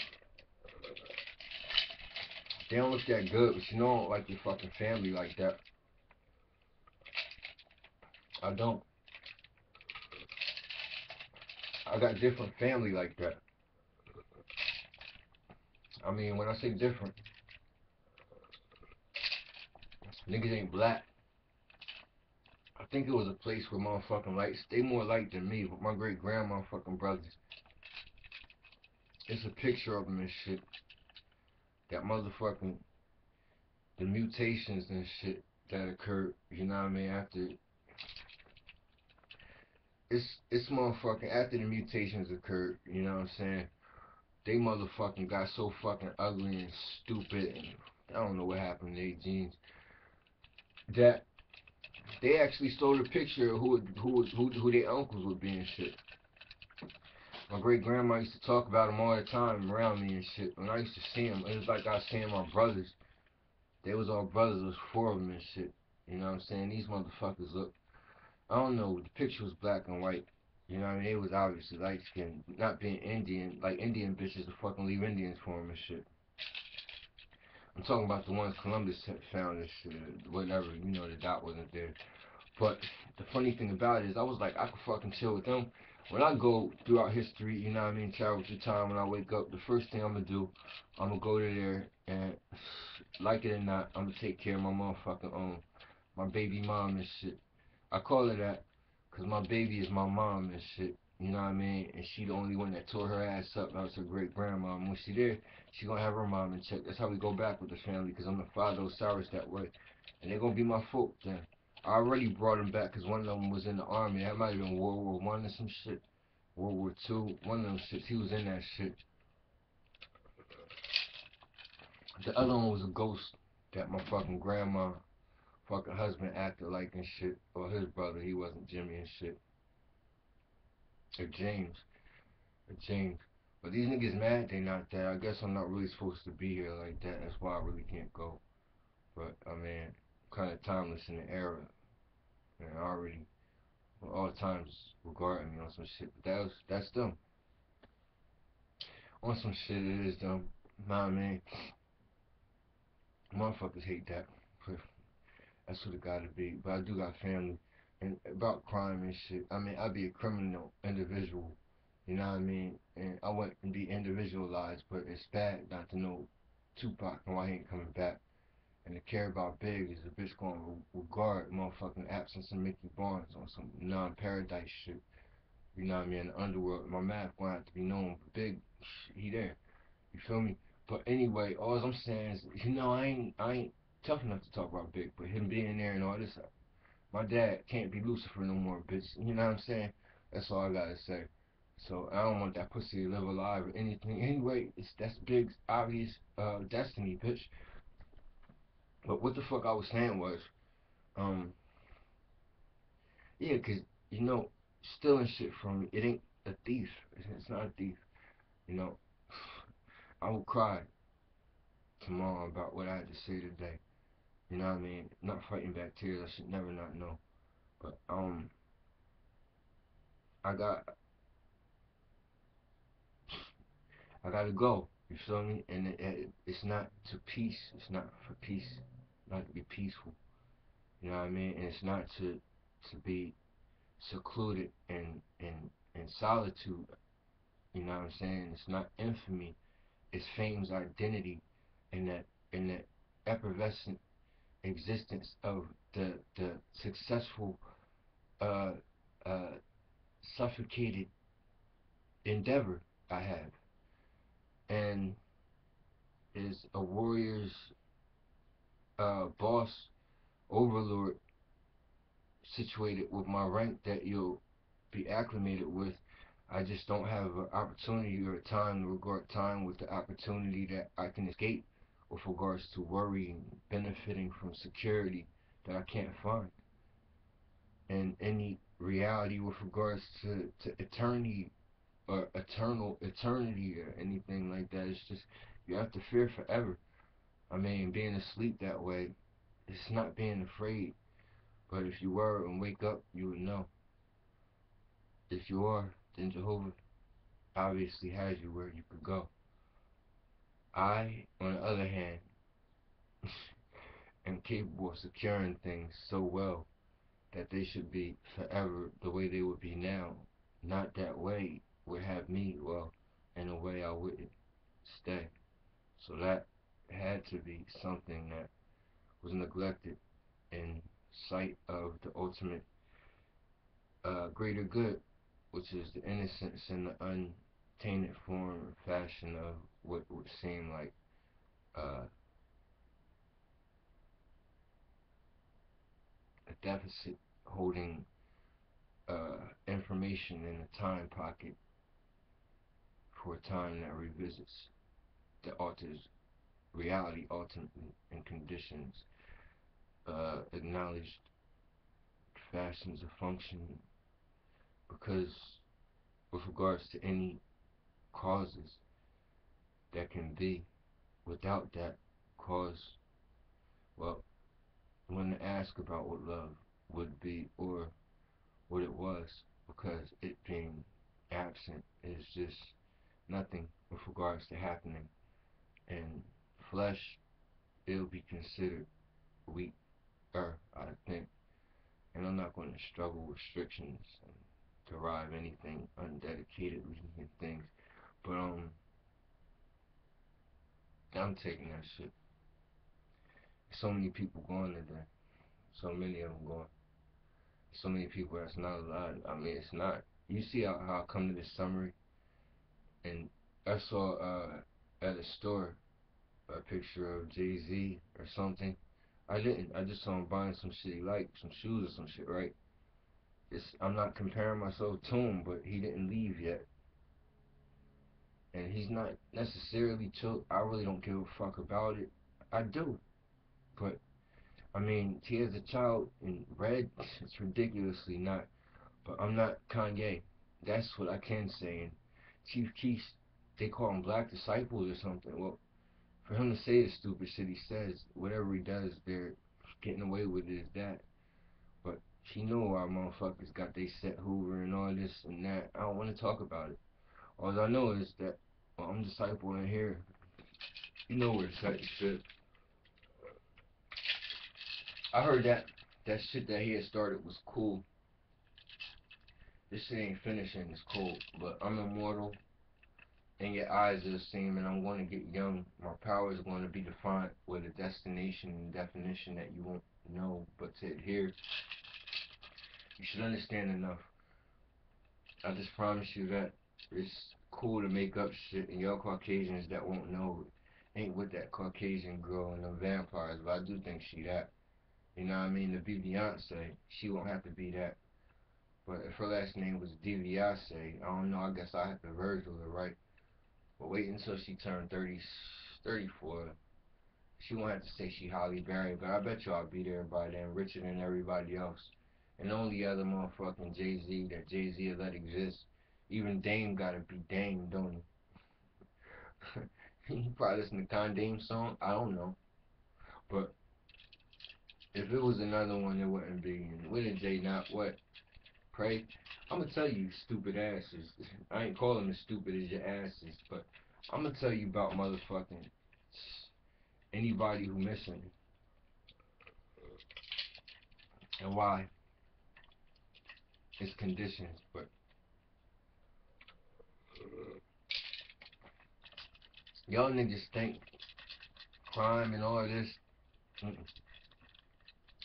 they don't look that good, but you know I don't like your fucking family like that. I don't. I got different family like that. I mean, when I say different, niggas ain't black. I think it was a place where motherfucking lights, they more light than me, but my great grandma fucking brothers. It's a picture of them and shit. That motherfucking, the mutations and shit that occurred, you know what I mean, after, it's motherfucking, after the mutations occurred, you know what I'm saying, they motherfucking got so fucking ugly and stupid, and I don't know what happened to their genes, that they actually stole a picture of who their uncles would be and shit. My great grandma used to talk about them all the time around me and shit. When I used to see them, it was like I was seeing my brothers. They was all brothers, there was four of them and shit. You know what I'm saying? These motherfuckers look, I don't know, the picture was black and white. You know what I mean? They was obviously light skinned, not being Indian, like Indian bitches to fucking leave Indians for them and shit. I'm talking about the ones Columbus found and shit, whatever, you know, the dot wasn't there. But the funny thing about it is, I was like, I could fucking chill with them. When I go throughout history, you know what I mean, travel through time, when I wake up, the first thing I'm gonna do, I'm gonna go to there and, like it or not, I'm gonna take care of my motherfucking own, my baby mom and shit. I call her that because my baby is my mom and shit. You know what I mean? And she the only one that tore her ass up. That was her great grandma. And when she there, she gonna have her mom in check. That's how we go back with the family, because I'm gonna follow Cyrus that way. And they're gonna be my folk then. I already brought them back because one of them was in the army. That might have been World War One or some shit. World War Two. One of them shits. He was in that shit. The other one was a ghost that my fucking grandma, fucking husband acted like and shit. Or his brother. He wasn't Jimmy and shit. Or James. Or James. But these niggas mad they not there. I guess I'm not really supposed to be here like that. That's why I really can't go. But I mean, I'm kind of timeless in the era. And I already, all times regarding me on some shit. But that's them. On some shit it is them. Nah, man. Motherfuckers hate that. That's what it gotta be. But I do got family. And about crime and shit, I mean, I'd be a criminal individual. You know what I mean? And I wouldn't be individualized, but it's bad not to know Tupac and why he ain't coming back. And to care about Big is a bitch going to regard motherfucking absence of Mickey Barnes on some non-paradise shit. You know what I mean? In the underworld, my math going to have to be known. Big, he there. You feel me? But anyway, all I'm saying is, you know, I ain't tough enough to talk about Big, but him being there and all this, my dad can't be Lucifer no more, bitch. You know what I'm saying? That's all I gotta say. So I don't want that pussy to live alive or anything. Anyway, that's Big's obvious destiny, bitch. But what the fuck I was saying was, um, yeah, 'cause you know, stealing shit from me, it ain't a thief. It's not a thief. You know, I will cry tomorrow about what I had to say today. You know what I mean? Not fighting back tears. I should never not know. But I got I gotta go. You feel me? And it's not to peace. It's not for peace. Not to be peaceful. You know what I mean? And it's not to be secluded in solitude. You know what I'm saying? It's not infamy. It's fame's identity, and that effervescent existence of the successful uh uh suffocated endeavor I have, and is a warrior's boss overlord situated with my rank that you'll be acclimated with. I just don't have an opportunity or a time to regard time with the opportunity that I can escape with regards to worrying, benefiting from security that I can't find. And any reality with regards to eternity or eternity or anything like that. It's just, you have to fear forever. I mean, being asleep that way, It's not being afraid. But if you were and wake up, you would know. If you are, then Jehovah obviously has you where you could go. I, on the other hand, am capable of securing things so well that they should be forever the way they would be now. Not that way would have me, well, in a way I wouldn't stay. So that had to be something that was neglected in sight of the ultimate greater good, which is the innocence and the untainted form or fashion of what would seem like uh, a deficit holding information in a time pocket for a time that revisits, that alters reality ultimately and conditions acknowledged fashions of function, because with regards to any causes that can be without that cause, well, when asked about what love would be or what it was, because it being absent is just nothing with regards to happening. And flesh, it'll be considered weaker, I think. And I'm not going to struggle with restrictions and derive anything undedicatedly and things. But I'm taking that shit. So many people going today. So many of them going. So many people that's not alive. I mean, it's not. You see how I come to this summary, and I saw at a store a picture of Jay-Z or something. I didn't. I just saw him buying some shit he liked, some shoes or some shit, right? I'm not comparing myself to him, but he didn't leave yet. And he's not necessarily chill. I really don't give a fuck about it. I do. But, I mean, he has a child in red. It's ridiculously not. But I'm not Kanye. That's what I can say. And Chief Keef, they call him Black Disciples or something. Well, for him to say the stupid shit he says, whatever he does, they're getting away with it is that. But she know why motherfuckers got they set Hoover and all this and that. I don't want to talk about it. All I know is that I'm disciple in here. You know where it's at, shit. I heard that shit that he had started was cool. This shit ain't finishing, it's cool. But I'm immortal, and your eyes are the same, and I'm going to get young. My power is going to be defined with a destination and definition that you won't know. But to adhere, you should understand enough. I just promise you that it's cool to make up shit, and y'all Caucasians that won't know ain't with that Caucasian girl and the vampires, but I do think she that. You know what I mean? To be Beyonce, she won't have to be that. But if her last name was DiBiase, I don't know, I guess I have to Virgil her, right? But wait until she turned 30, 34. She won't have to say she Holly Berry, but I bet you I'll be there by then, richer than everybody else. And the only other motherfucking Jay-Z that Jay-Z let exist. Even Dame gotta be Dame, don't he? You probably listen to Dame song, I don't know. But if it was another one, it wouldn't be. And when did Jay not what? Pray? I'm gonna tell you, stupid asses. I ain't calling them as stupid as your asses, but I'm gonna tell you about motherfucking anybody who missing and why. It's conditions, but y'all niggas think crime and all this. Mm-mm.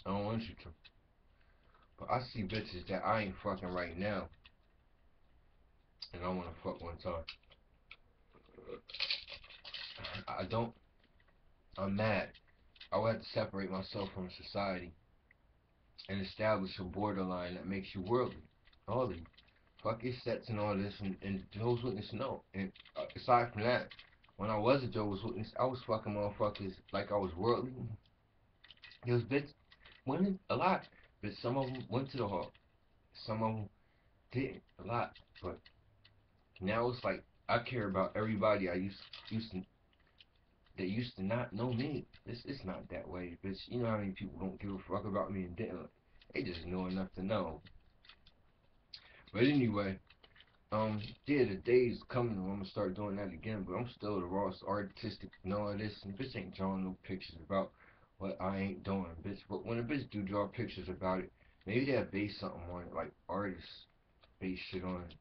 I don't want you to. But I see bitches that I ain't fucking right now, and I wanna fuck one time. I don't. I'm mad. I would have to separate myself from society and establish a borderline that makes you worldly. All of you. Fuck your sets and all this, and Jehovah's Witness no. And aside from that, when I was a Jehovah's Witness, I was fucking motherfuckers like I was worldly. There was bits, women, a lot, but some of them went to the heart. Some of them didn't, a lot. But now it's like I care about everybody I used to that used to not know me. It's not that way, bitch. You know how many people don't give a fuck about me and didn't? They just know enough to know. But anyway, yeah, the day's coming when I'm gonna start doing that again. But I'm still the rawest artistic and all of this. And bitch ain't drawing no pictures about what I ain't doing, bitch. But when a bitch do draw pictures about it, maybe they'll base something on it, like artists base shit on it.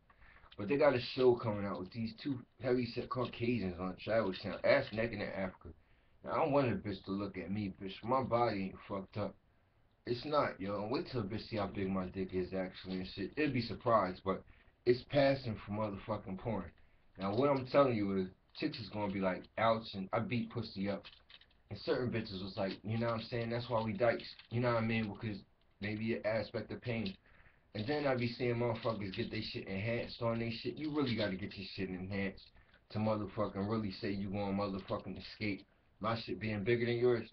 But they got a show coming out with these two heavyset Caucasians on Travel Channel, ass naked in Africa. Now I don't want a bitch to look at me, bitch. My body ain't fucked up. It's not, yo. Wait till a bitch see how big my dick is actually and shit. It'd be surprised, but it's passing for motherfucking porn. Now what I'm telling you is, chicks is gonna be like, ouch, and I beat pussy up. And certain bitches was like, you know what I'm saying? That's why we dykes. You know what I mean? Because maybe an aspect of pain. And then I be seeing motherfuckers get their shit enhanced on their shit. You really gotta get your shit enhanced to motherfucking really say you gonna motherfucking escape my shit being bigger than yours.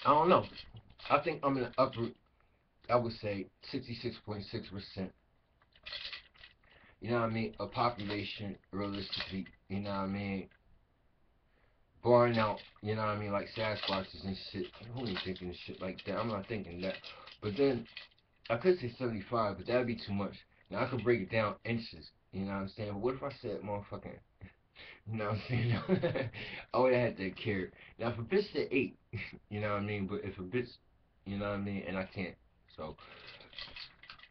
I don't know. I think I'm in the upper, I would say 66.6%. You know what I mean? A population, realistically, you know what I mean? Barring out, you know what I mean? Like Sasquatches and shit. Who ain't thinking of shit like that? I'm not thinking that. But then, I could say 75, but that'd be too much. Now, I could break it down inches, you know what I'm saying? But what if I said motherfucking, you know what I'm saying? I would have had that carrot. Now, if a bitch said 8, you know what I mean? But if a bitch, you know what I mean? And I can't. So,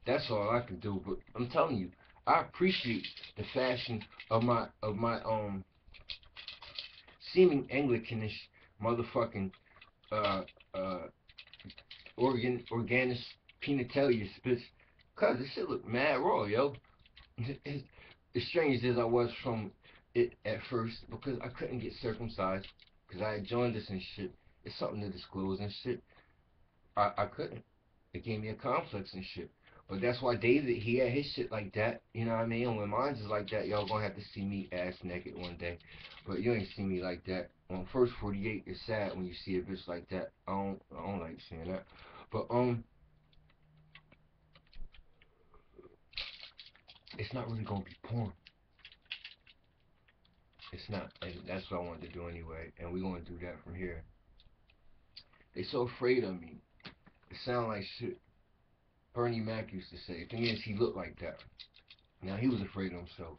that's all I can do. But I'm telling you, I appreciate the fashion of my seeming Anglicanish motherfucking uh uh organis penitentiary bitch. Cause this shit look mad raw, yo. As strange as I was from it at first, because I couldn't get circumcised, because I had joined this and shit. It's something to disclose and shit. I couldn't. It gave me a complex and shit. But that's why David, he had his shit like that. You know what I mean? And when mine's is like that, y'all gonna have to see me ass naked one day. But you ain't see me like that. On first 48, it's sad when you see a bitch like that. I don't like seeing that. But it's not really gonna be porn. It's not, and that's what I wanted to do anyway. And we gonna do that from here. They so afraid of me. It sound like shit Bernie Mac used to say. The thing is, he looked like that. Now he was afraid of himself.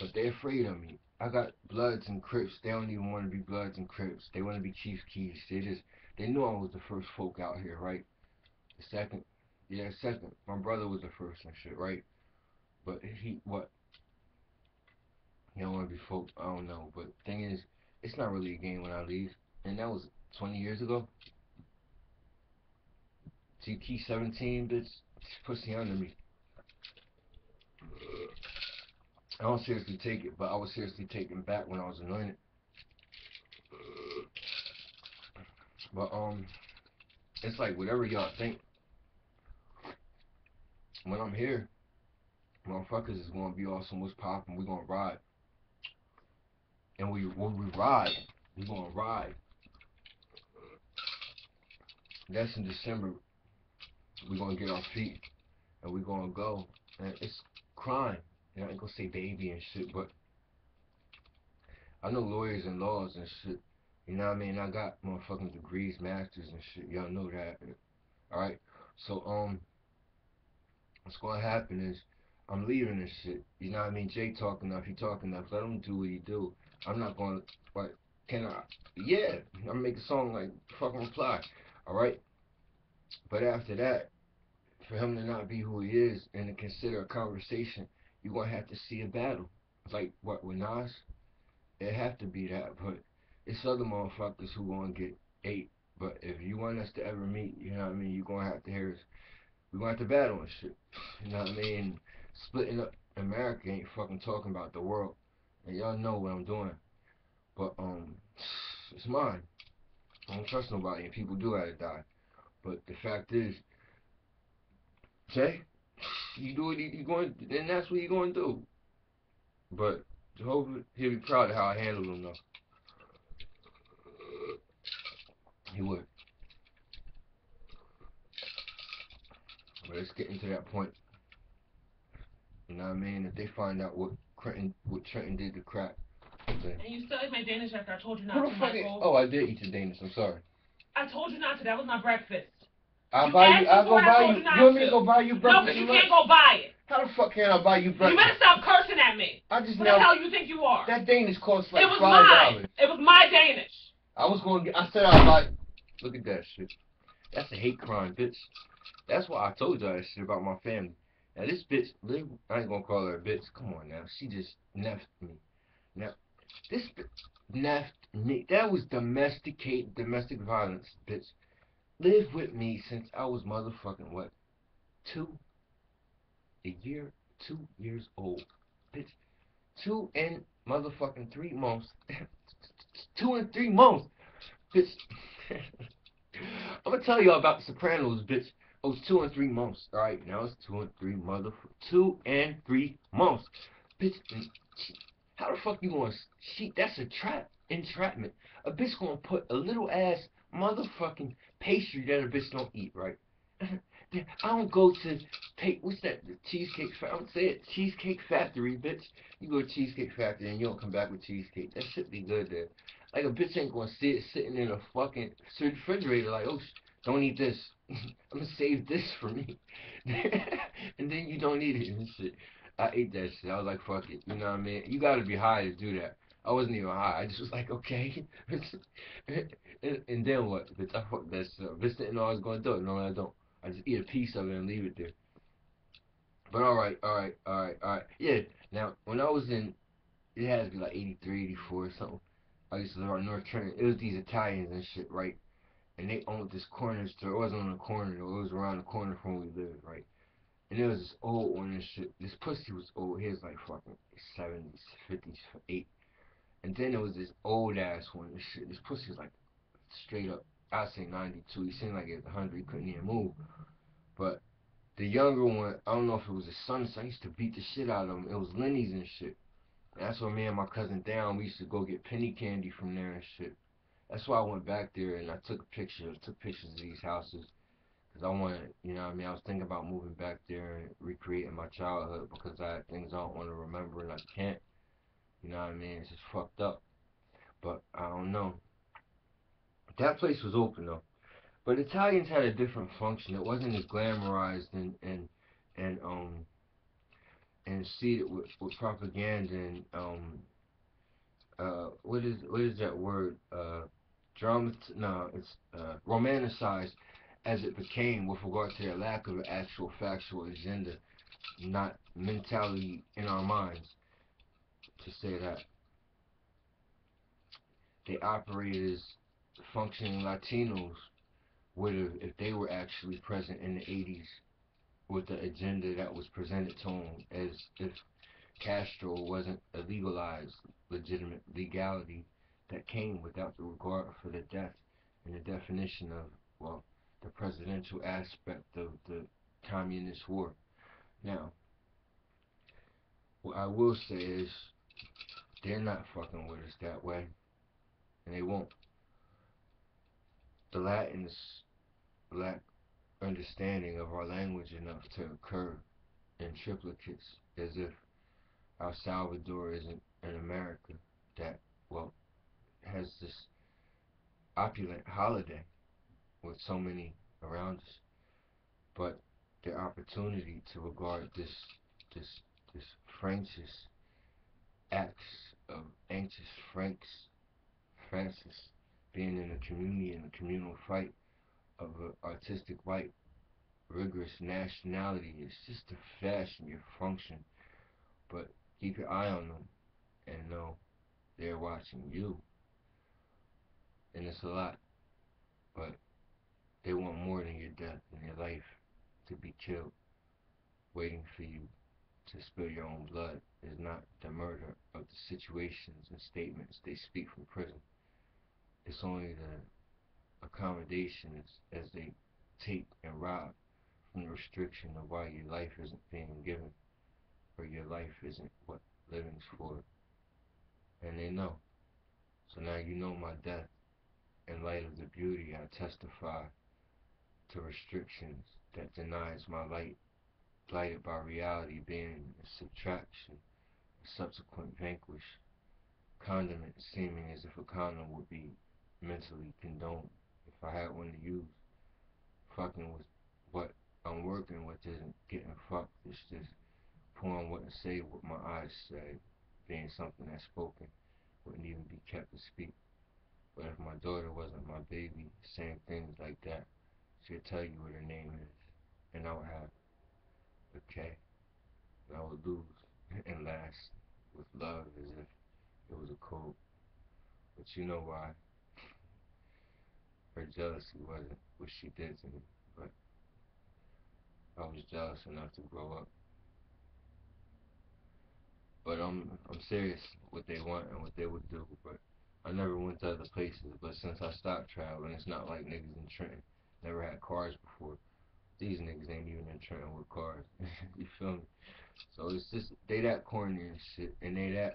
But they're afraid of me. I got Bloods and Crips. They don't even want to be Bloods and Crips. They want to be Chief Keys. They knew I was the first folk out here, right? The second, yeah, second. My brother was the first and shit, right? But what? He don't want to be folk. I don't know. But thing is, it's not really a game when I leave. And that was 20 years ago. TT 17, bitch, pussy under me. I don't seriously take it, but I was seriously taken back when I was anointed. But it's like whatever y'all think. When I'm here, motherfuckers is gonna be awesome. What's poppin'? We gonna ride, and when we ride, we gonna ride. That's in December. We gonna get our feet, and we gonna go. And it's crime. You know, I ain't gonna say baby and shit, but I know lawyers and laws and shit. You know what I mean? I got motherfucking degrees, masters and shit. Y'all know that. All right. So what's gonna happen is I'm leaving this shit. You know what I mean? Jay talking enough, he talking enough. Let him do what he do. I'm not gonna like. Can I? Yeah, I'm make a song like fucking reply. All right. But after that, for him to not be who he is and to consider a conversation, you're gonna have to see a battle. Like what with Nas? It have to be that. But it's other motherfuckers who gonna get ate. But if you want us to ever meet, you know what I mean? You're gonna have to hear us. We gonna have to battle and shit. You know what I mean? Splitting up America ain't fucking talking about the world. And y'all know what I'm doing. But it's mine. I don't trust nobody and people do gotta die. But the fact is, Jay, you do what you going then that's what you gonna do. But hopefully he'll be proud of how I handled him though. He would. But it's getting to that point. You know what I mean? If they find out what Trenton did the crack thing. And you still ate my Danish after I told you not to, Michael. Oh, I did eat the Danish. I'm sorry. I told you not to. That was my breakfast. I'll buy you. I'll go buy you. You want me to go buy you breakfast? No, because you can't go buy it. How the fuck can I buy you breakfast? You better stop cursing at me. I just Who the hell you think you are? That Danish costs like $5. It was mine. It was my Danish. I said I'd buy. Look at that shit. That's a hate crime, bitch. That's why I told y'all that shit about my family. Now this bitch, I ain't gonna call her a bitch. Come on now, she just neffed me. Now this bitch neffed me. That was domestic violence, bitch. Lived with me since I was motherfucking what? 2 years old, bitch. 2 and motherfucking 3 months. 2 and 3 months, bitch. I'm gonna tell y'all about the Sopranos, bitch. It was 2 and 3 months. All right, now it's 2 and 3 2 and 3 months, bitch. How the fuck you gonna cheat? That's a entrapment. A bitch gonna put a little ass motherfucking pastry that a bitch don't eat, right? I don't go to take what's that? The Cheesecake Factory. I'm saying Cheesecake Factory, bitch. You go to Cheesecake Factory and you don't come back with cheesecake. That shit be good there. Like a bitch ain't gonna see it sitting in a fucking refrigerator. Like, oh, don't eat this. I'm gonna save this for me. And then you don't eat it and shit. I ate that shit. I was like, fuck it. You know what I mean? You gotta be high to do that. I wasn't even high. I just was like, okay. and then what? Bitch, I fucked that shit up. Bitch didn't know I was gonna do it. No, I don't. I just eat a piece of it and leave it there. But alright. Yeah, now, when I was in, it had to be like 83, 84 or something. I used to live on North Trenton. It was these Italians and shit, right? And they owned this corner store. It wasn't on the corner, though. It was around the corner from where we lived, right? And there was this old one and shit. This pussy was old. He was like fucking 70s, 50s, 8. And then there was this old ass one and shit. This pussy was like straight up, I'd say 92. He seemed like he was 100. He couldn't even move. But the younger one, I don't know if it was his son, so I used to beat the shit out of him. It was Lenny's and shit. And that's where me and my cousin down, we used to go get penny candy from there and shit. That's why I went back there and I took pictures of these houses. Because I wanted, you know what I mean? I was thinking about moving back there and recreating my childhood because I had things I don't want to remember and I can't. You know what I mean? It's just fucked up. But I don't know. That place was open though. But Italians had a different function. It wasn't as glamorized and and seeded with propaganda and what is that word? Drama? No, it's romanticized as it became with regard to their lack of an actual factual agenda, not mentality in our minds. To say that they operate as functioning Latinos would have if they were actually present in the 80s with the agenda that was presented to them as if Castro wasn't a legalized, legitimate legality that came without the regard for the death and the definition of, well, the presidential aspect of the communist war. Now, what I will say is, they're not fucking with us that way, and they won't. The Latins lack understanding of our language enough to occur in triplicates as if El Salvador isn't an America that, well, has this opulent holiday with so many around us, but their opportunity to regard this this Francis acts of anxious Francis being in a community in a communal fight of an artistic white rigorous nationality is just to fashion your function, but keep your eye on them and know they're watching you, and it's a lot, but they want more than your death and your life to be killed. Waiting for you to spill your own blood is not the murder of the situations and statements they speak from prison. It's only the accommodations as they take and rob from the restriction of why your life isn't being given or your life isn't what living's for. And they know. So now you know my death. In light of the beauty, I testify to restrictions that denies my light, blighted by reality being a subtraction, a subsequent vanquish condiment, seeming as if a condom would be mentally condoned. If I had one to use, fucking with what I'm working with isn't getting fucked. It's just porn wouldn't say what my eyes say, being something that's spoken wouldn't even be kept to speak. But if my daughter wasn't my baby, saying things like that, she'd tell you what her name is, and I would have a K, and I would lose and last with love as if it was a code. But you know why? Her jealousy wasn't what she did to me, but I was jealous enough to grow up. But I'm serious what they want and what they would do. But I never went to other places. But since I stopped traveling, it's not like niggas in Trenton never had cars before. These niggas ain't even in Trenton with cars. You feel me? So it's just they that corny and shit, and they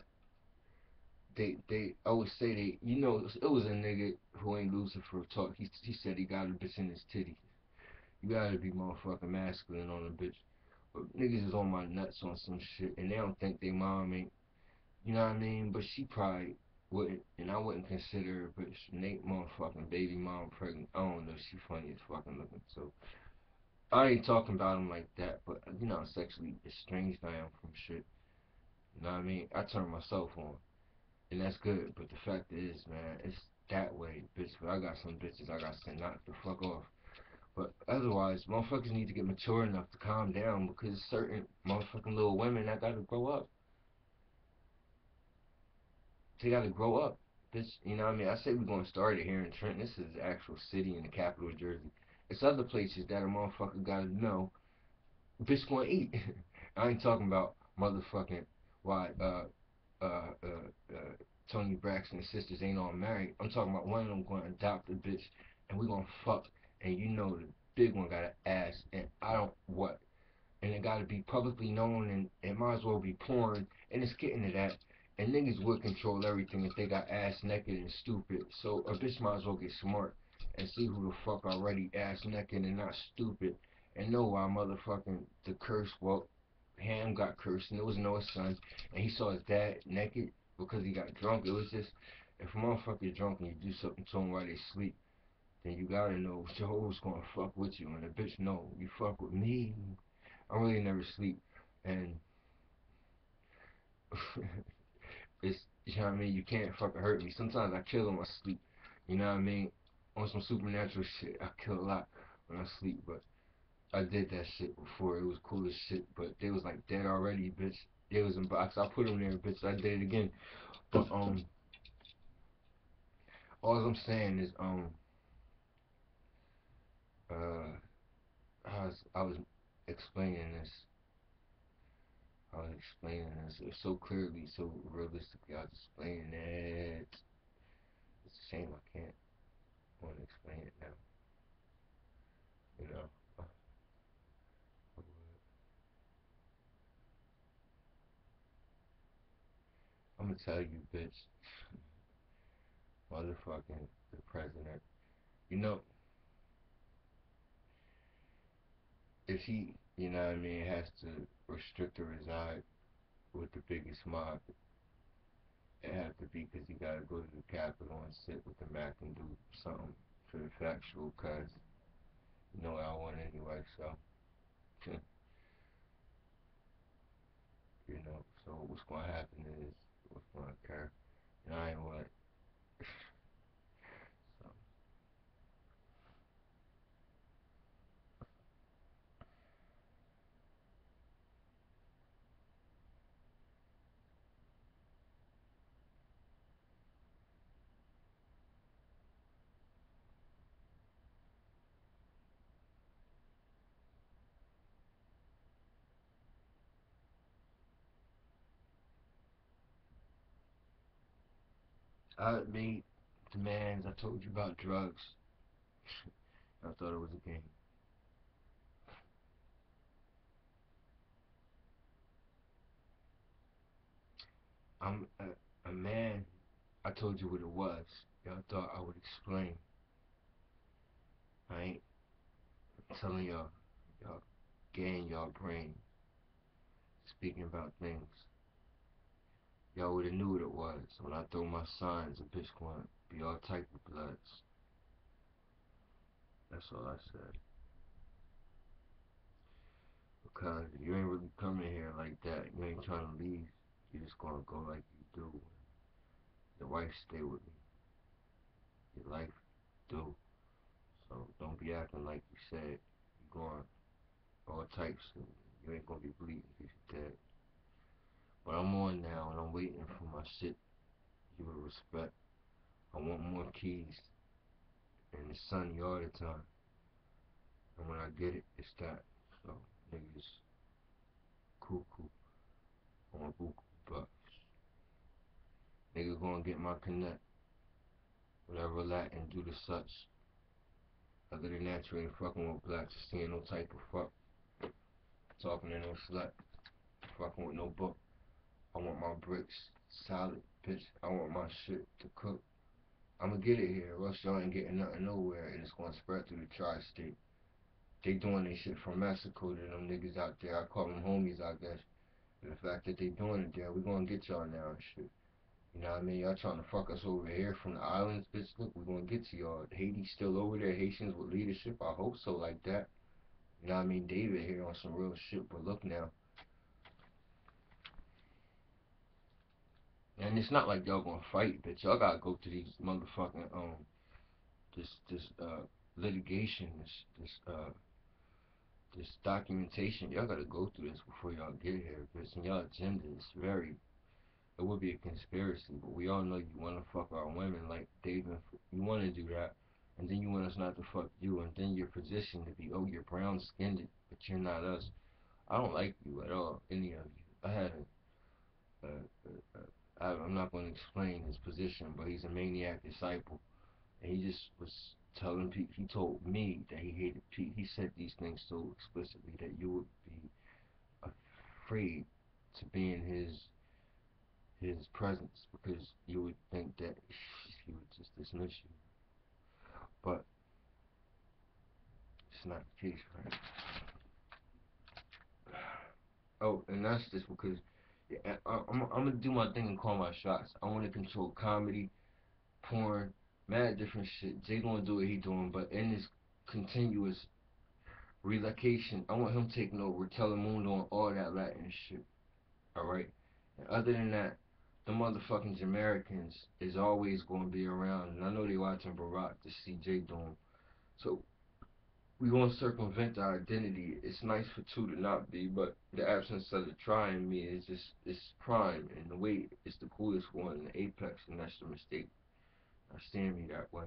always say they, you know, it was a nigga who ain't Lucifer talk. He said he got a bitch in his titty. You gotta be motherfucking masculine on a bitch. But niggas is on my nuts on some shit, and they don't think they mom ain't, you know what I mean? But she probably wouldn't, and I wouldn't consider her a bitch. Nate motherfucking baby mom pregnant. I don't know, she funny as fucking looking. So I ain't talking about him like that, but you know how sexually estranged I am from shit. You know what I mean? I turn myself on, and that's good. But the fact is, man, it's that way, bitch. But I got some bitches I got to knock the fuck off. But otherwise, motherfuckers need to get mature enough to calm down because certain motherfucking little women that gotta grow up. They gotta grow up. Bitch, you know what I mean? I say we're gonna start it here in Trenton. This is the actual city in the capital of Jersey. It's other places that a motherfucker gotta know. Bitch gonna eat. I ain't talking about motherfucking why Tony Braxton's sisters ain't all married. I'm talking about one of them gonna adopt a bitch and we gonna fuck and you know the big one got an ass and I don't what and it gotta be publicly known and it might as well be porn and it's getting to that and niggas would control everything if they got ass naked and stupid. So a bitch might as well get smart and see who the fuck already ass naked and not stupid and know why motherfucking the curse well Ham got cursed and there was Noah's son and he saw his dad naked because he got drunk. It was just if a motherfucker drunk and you do something to him while they sleep, then you gotta know your hoes gonna fuck with you and the bitch know you fuck with me. I really never sleep and it's you know what I mean, you can't fucking hurt me. Sometimes I kill in my sleep. You know what I mean? On some supernatural shit, I kill a lot when I sleep, but I did that shit before. It was cool as shit, but they was like dead already, bitch. They was in box. I put them there, bitch. I did it again. But all I'm saying is uh, I was explaining this. I was explaining this so clearly, so realistically. I was explaining it. It's a shame I can't want to explain it now. You know. I'm gonna tell you, bitch. Motherfucking the president. You know, if he, you know what I mean, has to restrict or reside with the biggest mob, it has to be because he gotta go to the Capitol and sit with the Mac and do something for the factual, cause you know I want anyway. So, you know, so what's gonna happen is what's gonna occur, and I ain't what. So I made demands. I told you about drugs. I thought it was a game. I'm a man. I told you what it was. Y'all thought I would explain. I ain't telling y'all getting y'all brain, speaking about things. Y'all would have knew what it was. When I throw my signs, a bitch gonna be all type of bloods. That's all I said. Because you ain't really coming here like that. You ain't trying to leave. You just gonna go like you do. Your wife stay with me. Your life do. So don't be acting like you said you going all types and you ain't gonna be bleeding if you're dead. But I'm on now and I'm waiting for my shit. You would respect. I want more keys and it's sunny all the time. And when I get it, it's that. So niggas cuckoo on buku bucks. Nigga gonna get my connect. Whatever that and do the such. Other than that, you ain't fucking with blacks. Seeing no type of fuck. Talking to no slut. Fucking with no book. I want my bricks solid, bitch. I want my shit to cook. I'ma get it here, or else y'all ain't getting nothing nowhere, and it's gonna spread through the tri-state. They doing this shit from Mexico to them niggas out there. I call them homies, I guess. And the fact that they doing it there, we gonna get y'all now and shit. You know what I mean? Y'all trying to fuck us over here from the islands, bitch. Look, we gonna get to y'all. Haiti's still over there. Haitians with leadership. I hope so, like that. You know what I mean? David here on some real shit, but look now. And it's not like y'all gonna fight, bitch. Y'all gotta go to these motherfucking this litigation, this documentation. Y'all gotta go through this before y'all get here, bitch. And y'all agenda is very. It would be a conspiracy, but we all know you wanna fuck our women like David. You wanna do that, and then you want us not to fuck you, and then your position to be, oh, you're brown skinned, but you're not us. I don't like you at all, any of you. I had a, I'm not going to explain his position, but he's a maniac disciple. And he just was telling people, he told me that he hated Pete. He said these things so explicitly that you would be afraid to be in his presence because you would think that he would just dismiss you. But it's not the case, right? Oh, and that's just because yeah, I'm gonna do my thing and call my shots. I want to control comedy, porn, mad different shit. Jay gonna do what he doing, but in this continuous relocation, I want him taking over Telemundo and all that Latin shit. Alright? And other than that, the motherfucking Jamaicans is always gonna be around, and I know they watching Barack to see Jay doing. So we gonna circumvent our identity. It's nice for two to not be, but the absence of the trying me is just it's prime, and the way it's the coolest one, the apex, and that's the mistake. Understand me that way.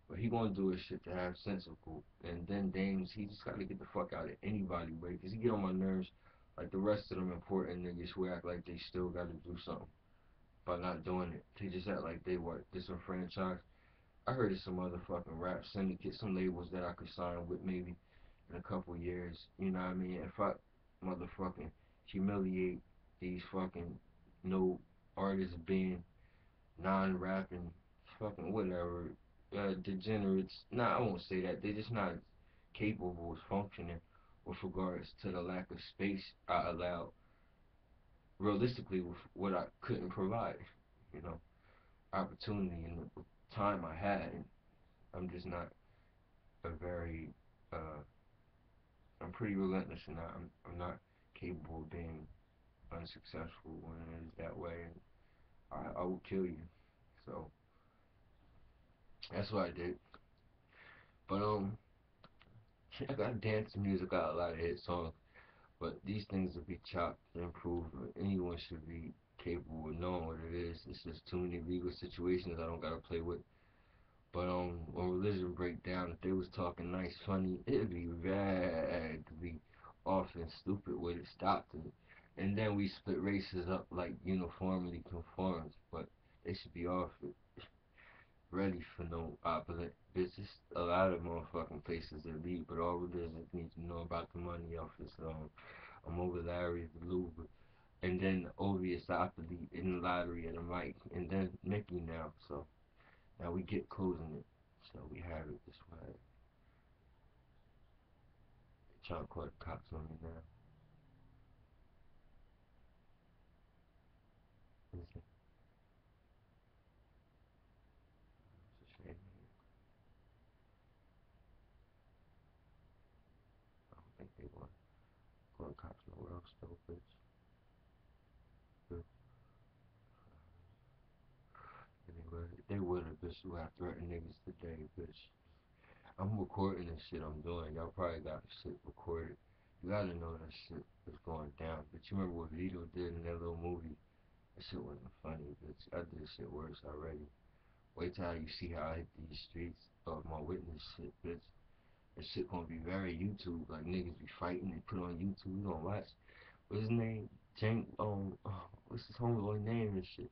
But he gonna do his shit to have sensible. And then Dames, he just gotta get the fuck out of anybody, way, because he get on my nerves like the rest of them important niggas who act like they still gotta do something by not doing it. They just act like they what, disenfranchised. I heard of some motherfucking rap syndicate, some labels that I could sign with maybe in a couple years. You know what I mean? If I motherfucking humiliate these fucking no artists being non-rapping, fucking whatever, degenerates. Nah, I won't say that. They're just not capable of functioning with regards to the lack of space I allowed, realistically, with what I couldn't provide. You know, opportunity and the time I had. And I'm just not a very, I'm pretty relentless and I'm not capable of being unsuccessful when it is that way. And I will kill you. So that's what I did. But I got dance music, I got a lot of hit songs, but these things will be chopped and improved. Anyone should be capable of knowing what it is. It's just too many legal situations I don't gotta play with. But when religion break down, if they was talking nice, funny, it'd be vaguely off and stupid way to stop them. And then we split races up like uniformity conforms, but they should be off it ready for no opulent bitches. A lot of motherfucking places that lead, but all religions need to know about the money off this I'm over Larry the Louvre. And then obvious opulent in the lottery and the mic. And then Mickey now. So now we get closing it. So we have it this way. They trying to call the cops on me now. the cops nowhere else though, bitch. But anyway, they would have bitch who have threatened niggas today, bitch. I'm recording this shit I'm doing. Y'all probably got shit recorded. You gotta know that shit is going down. But you remember what Vito did in that little movie? That shit wasn't funny, bitch. I did shit worse already. Wait till you see how I hit these streets of my witness shit, bitch. That shit gonna be very YouTube. Like niggas be fighting, they put on YouTube. You gonna watch. What's his name? Jank. What's his homeboy name and shit?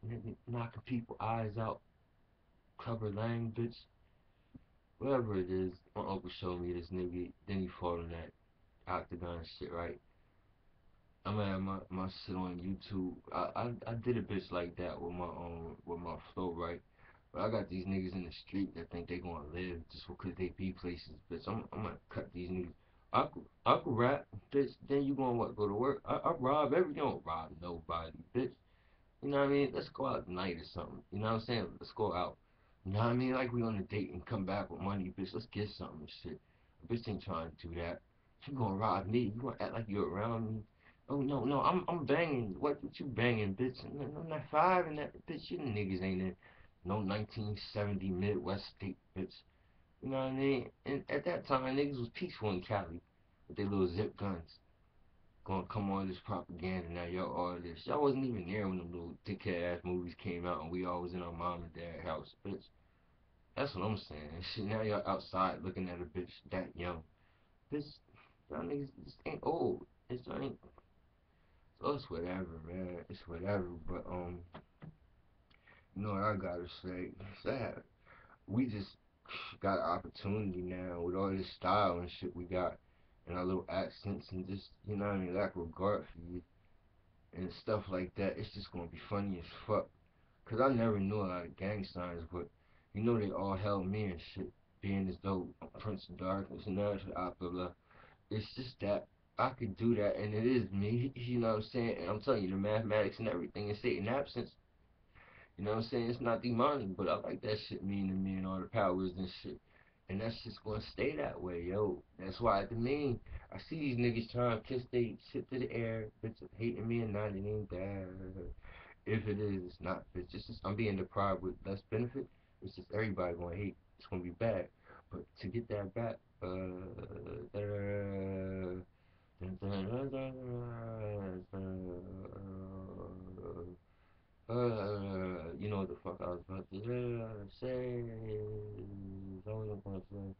Nigga knocking people eyes out. Cover Lang, bitch. Whatever it is. My uncle showed me this nigga. Then he fought on that octagon shit, right? I'm gonna have my shit on YouTube. I did a bitch like that with my flow, right? But I got these niggas in the street that think they gonna live just because they be places, bitch. I'm gonna cut these niggas. I could rap, bitch. Then you gonna what? Go to work? I rob every. You don't rob nobody, bitch. You know what I mean? Let's go out tonight or something. You know what I'm saying? Let's go out. You know what I mean? Like we on a date and come back with money, bitch. Let's get something and shit. A bitch ain't trying to do that. You gonna rob me? You gonna act like you're around me? Oh no, no, I'm banging. What you banging, bitch? No, I'm not five and that bitch. You niggas ain't in no 1970 Midwest state, bitch. You know what I mean? And at that time, niggas was peaceful in Cali with their little zip guns. Gonna come on this propaganda now, y'all all this. Y'all wasn't even there when them little dickhead ass movies came out and we all was in our mom and dad house, bitch. That's what I'm saying. Shit, now y'all outside looking at a bitch that young. Bitch, y'all niggas just ain't old. It's ain't. So it's whatever, man. It's whatever. But you know what I gotta say? Sad. We just got an opportunity now with all this style and shit we got, and our little accents and just you know what I mean, lack of regard for you and stuff like that. It's just gonna be funny as fuck. Cause I never knew a lot of gang signs, but you know they all held me and shit, being as though I'm Prince of Darkness and all that, blah blah. It's just that I could do that, and it is me. You know what I'm saying? And I'm telling you, the mathematics and everything in Satan absence. You know what I'm saying? It's not demonic, but I like that shit mean to me and all the powers and shit. And that's just gonna stay that way, yo. That's why I mean, I see these niggas trying to kiss they shit to the air, bitch hating me and not it ain't that. If it is, it's not. It's just I'm being deprived with less benefit. It's just everybody gonna hate. It's gonna be bad. But to get that back, you know what the fuck I was about to say. What was I going to say?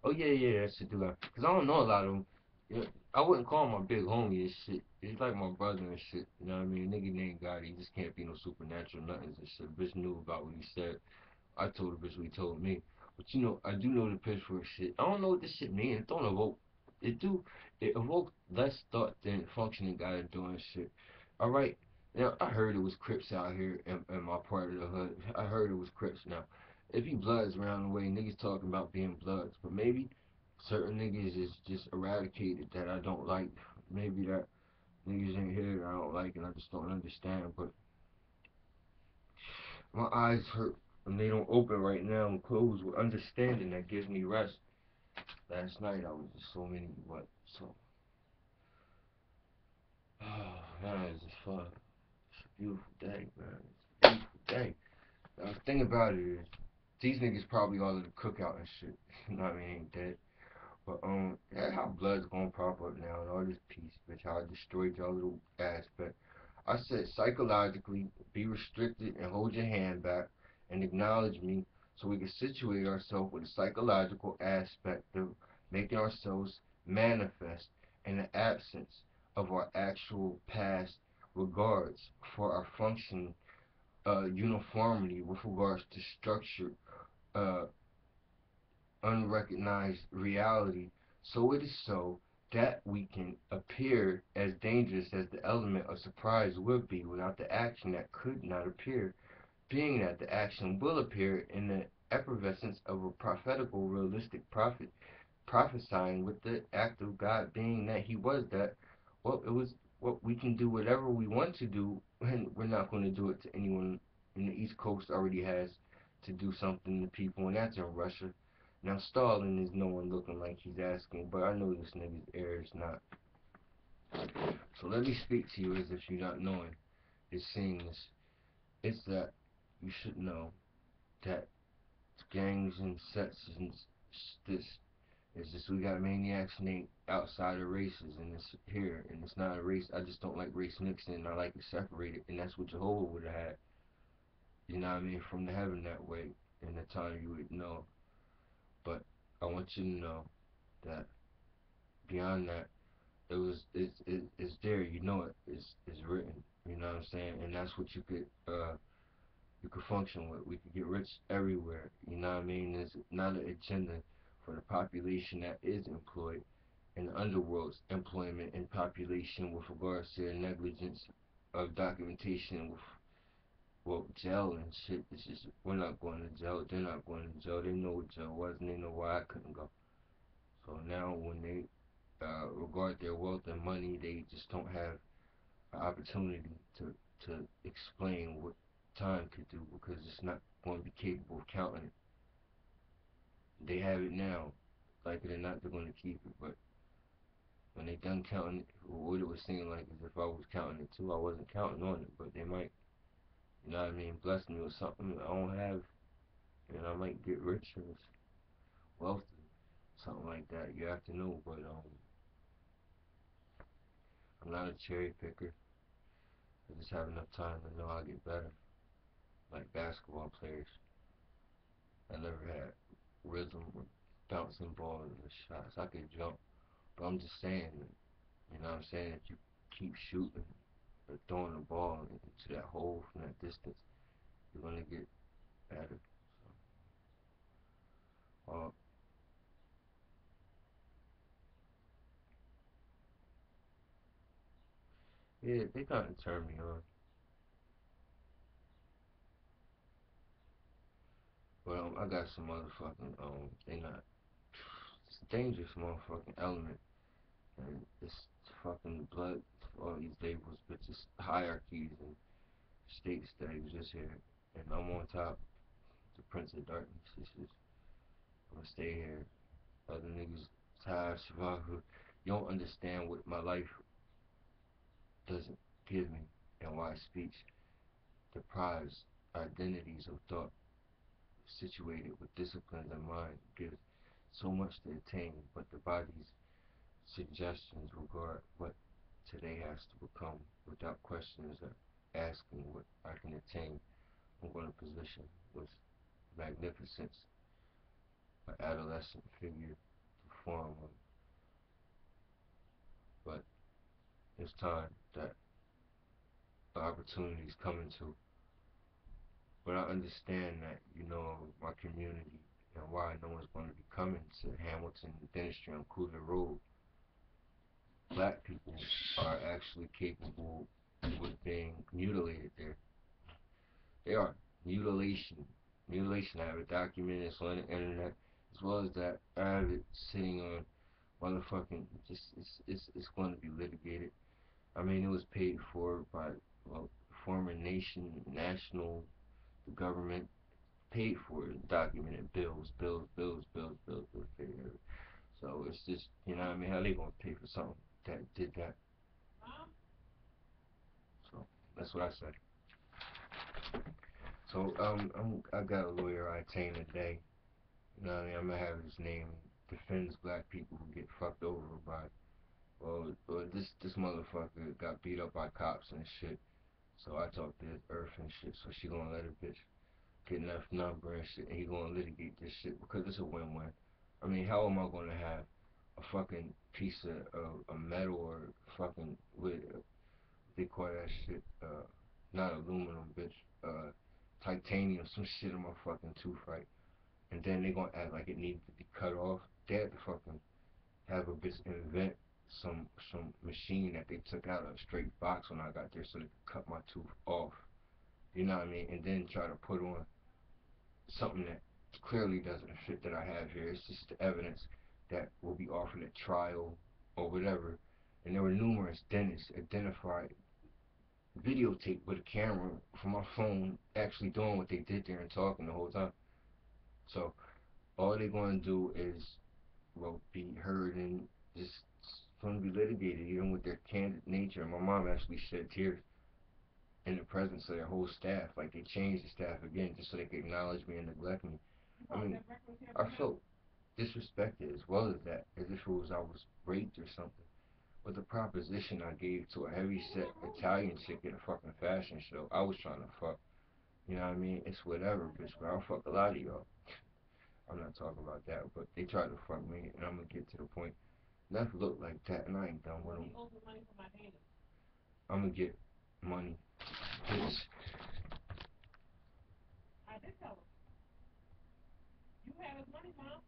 Oh yeah, yeah, that shit do that. Cause I don't know a lot of them. You know, I wouldn't call him my big homie and shit. He's like my brother and shit. You know what I mean? Nigga named God. He just can't be no supernatural nothings and shit. Bitch knew about what he said. I told the bitch what he told me. But you know, I do know the pitchfork shit. I don't know what this shit mean. It don't evoke. It do. It evokes less thought than functioning guy doing shit. All right. Now I heard it was Crips out here in my part of the hood. I heard it was Crips. Now, if you Bloods around the way, niggas talking about being Bloods, but maybe certain niggas is just eradicated that I don't like. Maybe that niggas ain't here that I don't like and I just don't understand. But my eyes hurt and they don't open right now and close with understanding that gives me rest. Last night I was just so many what so man, it's just fun. It's a beautiful day, man. It's a beautiful day. Now the thing about it is these niggas probably all at the cookout and shit. You know what I mean? Ain't dead. But yeah, how blood's gonna pop up now and all this peace, bitch. How I destroyed y'all little aspect. I said psychologically be restricted and hold your hand back and acknowledge me so we can situate ourselves with a psychological aspect of making ourselves manifest in the absence of our actual past regards for our function uniformity with regards to structure uh, unrecognized reality, so it is so that we can appear as dangerous as the element of surprise would be without the action that could not appear, being that the action will appear in the effervescence of a prophetical realistic prophet prophesying with the act of God being that he was that. Well, it was what we can do whatever we want to do, and we're not going to do it to anyone in the East Coast already has to do something to people, and that's in Russia. Now Stalin is no one looking like he's asking, but I know this nigga's air is not. So let me speak to you as if you're not knowing, is seeing this. It's that you should know that gangs and sets and this is just we got maniacs and they outside of races and it's here and it's not a race. I just don't like race mixing. I like it separated, and that's what Jehovah would have had. You know what I mean? From the heaven that way, in the time you would know. But I want you to know that beyond that, it's there. You know it. It's written. You know what I'm saying? And that's what you could function with. We could get rich everywhere. You know what I mean? There's not an agenda for the population that is employed in the underworld's employment and population with regards to their negligence of documentation with well jail and shit. It's just we're not going to jail. They're not going to jail. They know what jail was and they know why I couldn't go. So now when they regard their wealth and money, they just don't have an opportunity to explain what time could do because it's not going to be capable of counting it. They have it now, like it or not, they're going to keep it. But when they done counting it, what it was seeming like is if I was counting it too, I wasn't counting on it. But they might, you know what I mean, bless me with something I don't have, and I might get rich or wealthy, something like that. You have to know, but I'm not a cherry picker. I just have enough time to know I'll get better. Like basketball players, I never had rhythm or bouncing balls and shots. I could jump, but I'm just saying, you know what I'm saying, if you keep shooting or throwing the ball into that hole from that distance, you're gonna get better. So, yeah, they kind of turned me on, but I got some motherfucking they not. It's a dangerous motherfucking element, and it's fucking blood. All these labels, bitches, hierarchies and states that exist here, and I'm on top. The Prince of Darkness. This is I'm gonna stay here. Other niggas tired, survival. You don't understand what my life doesn't give me and why speech deprives identities of thought situated with disciplines in mind gives so much to attain, but the body's suggestions regard what today has to become without questions or asking what I can attain. I'm going to position with magnificence an adolescent figure to form one, but it's time that the opportunity is coming to. But I understand that, you know, my community and why no one's going to be coming to Hamilton Dentistry on Cooler Road. Black people are actually capable with being mutilated there. They are. Mutilation. Mutilation. I have it documented. It's on the internet. As well as that, I have it sitting on motherfucking, just, it's going to be litigated. I mean, it was paid for by, well, former nation, national, the government paid for it, documented bills paid for it. So it's just, you know what I mean, how they gonna pay for something that did that? So that's what I said. So I got a lawyer I attained today. You know what I mean? I'm gonna have his name defends black people who get fucked over by well this motherfucker got beat up by cops and shit. So I talked to his earth and shit. So she gonna let a bitch get enough number and shit, and he gonna litigate this shit because it's a win-win. I mean, how am I gonna have a fucking piece of metal or fucking what they call that shit? Not aluminum, bitch. Titanium, some shit in my fucking tooth, right? And then they gonna act like it needs to be cut off. They had to fucking have a bitch invent some machine that they took out of a straight box when I got there so they could cut my tooth off. You know what I mean? And then try to put on something that clearly doesn't fit that I have here. It's just the evidence that will be offered at trial or whatever. And there were numerous dentists identified videotape with a camera from my phone actually doing what they did there and talking the whole time. So all they're going to do is, well, be heard and just going to be litigated, even with their candid nature. And my mom actually shed tears in the presence of their whole staff. Like, they changed the staff again just so they could acknowledge me and neglect me. I mean, I felt disrespected as well as that, as if it was I was raped or something. But the proposition I gave to a heavy-set Italian chick at a fucking fashion show, I was trying to fuck. You know what I mean? It's whatever, bitch, but I'll fuck a lot of y'all. I'm not talking about that, but they tried to fuck me, and I'm gonna get to the point. Left look like that, and I ain't done with them. I'm gonna get money, bitch. I did tell him. You had his money, Mom.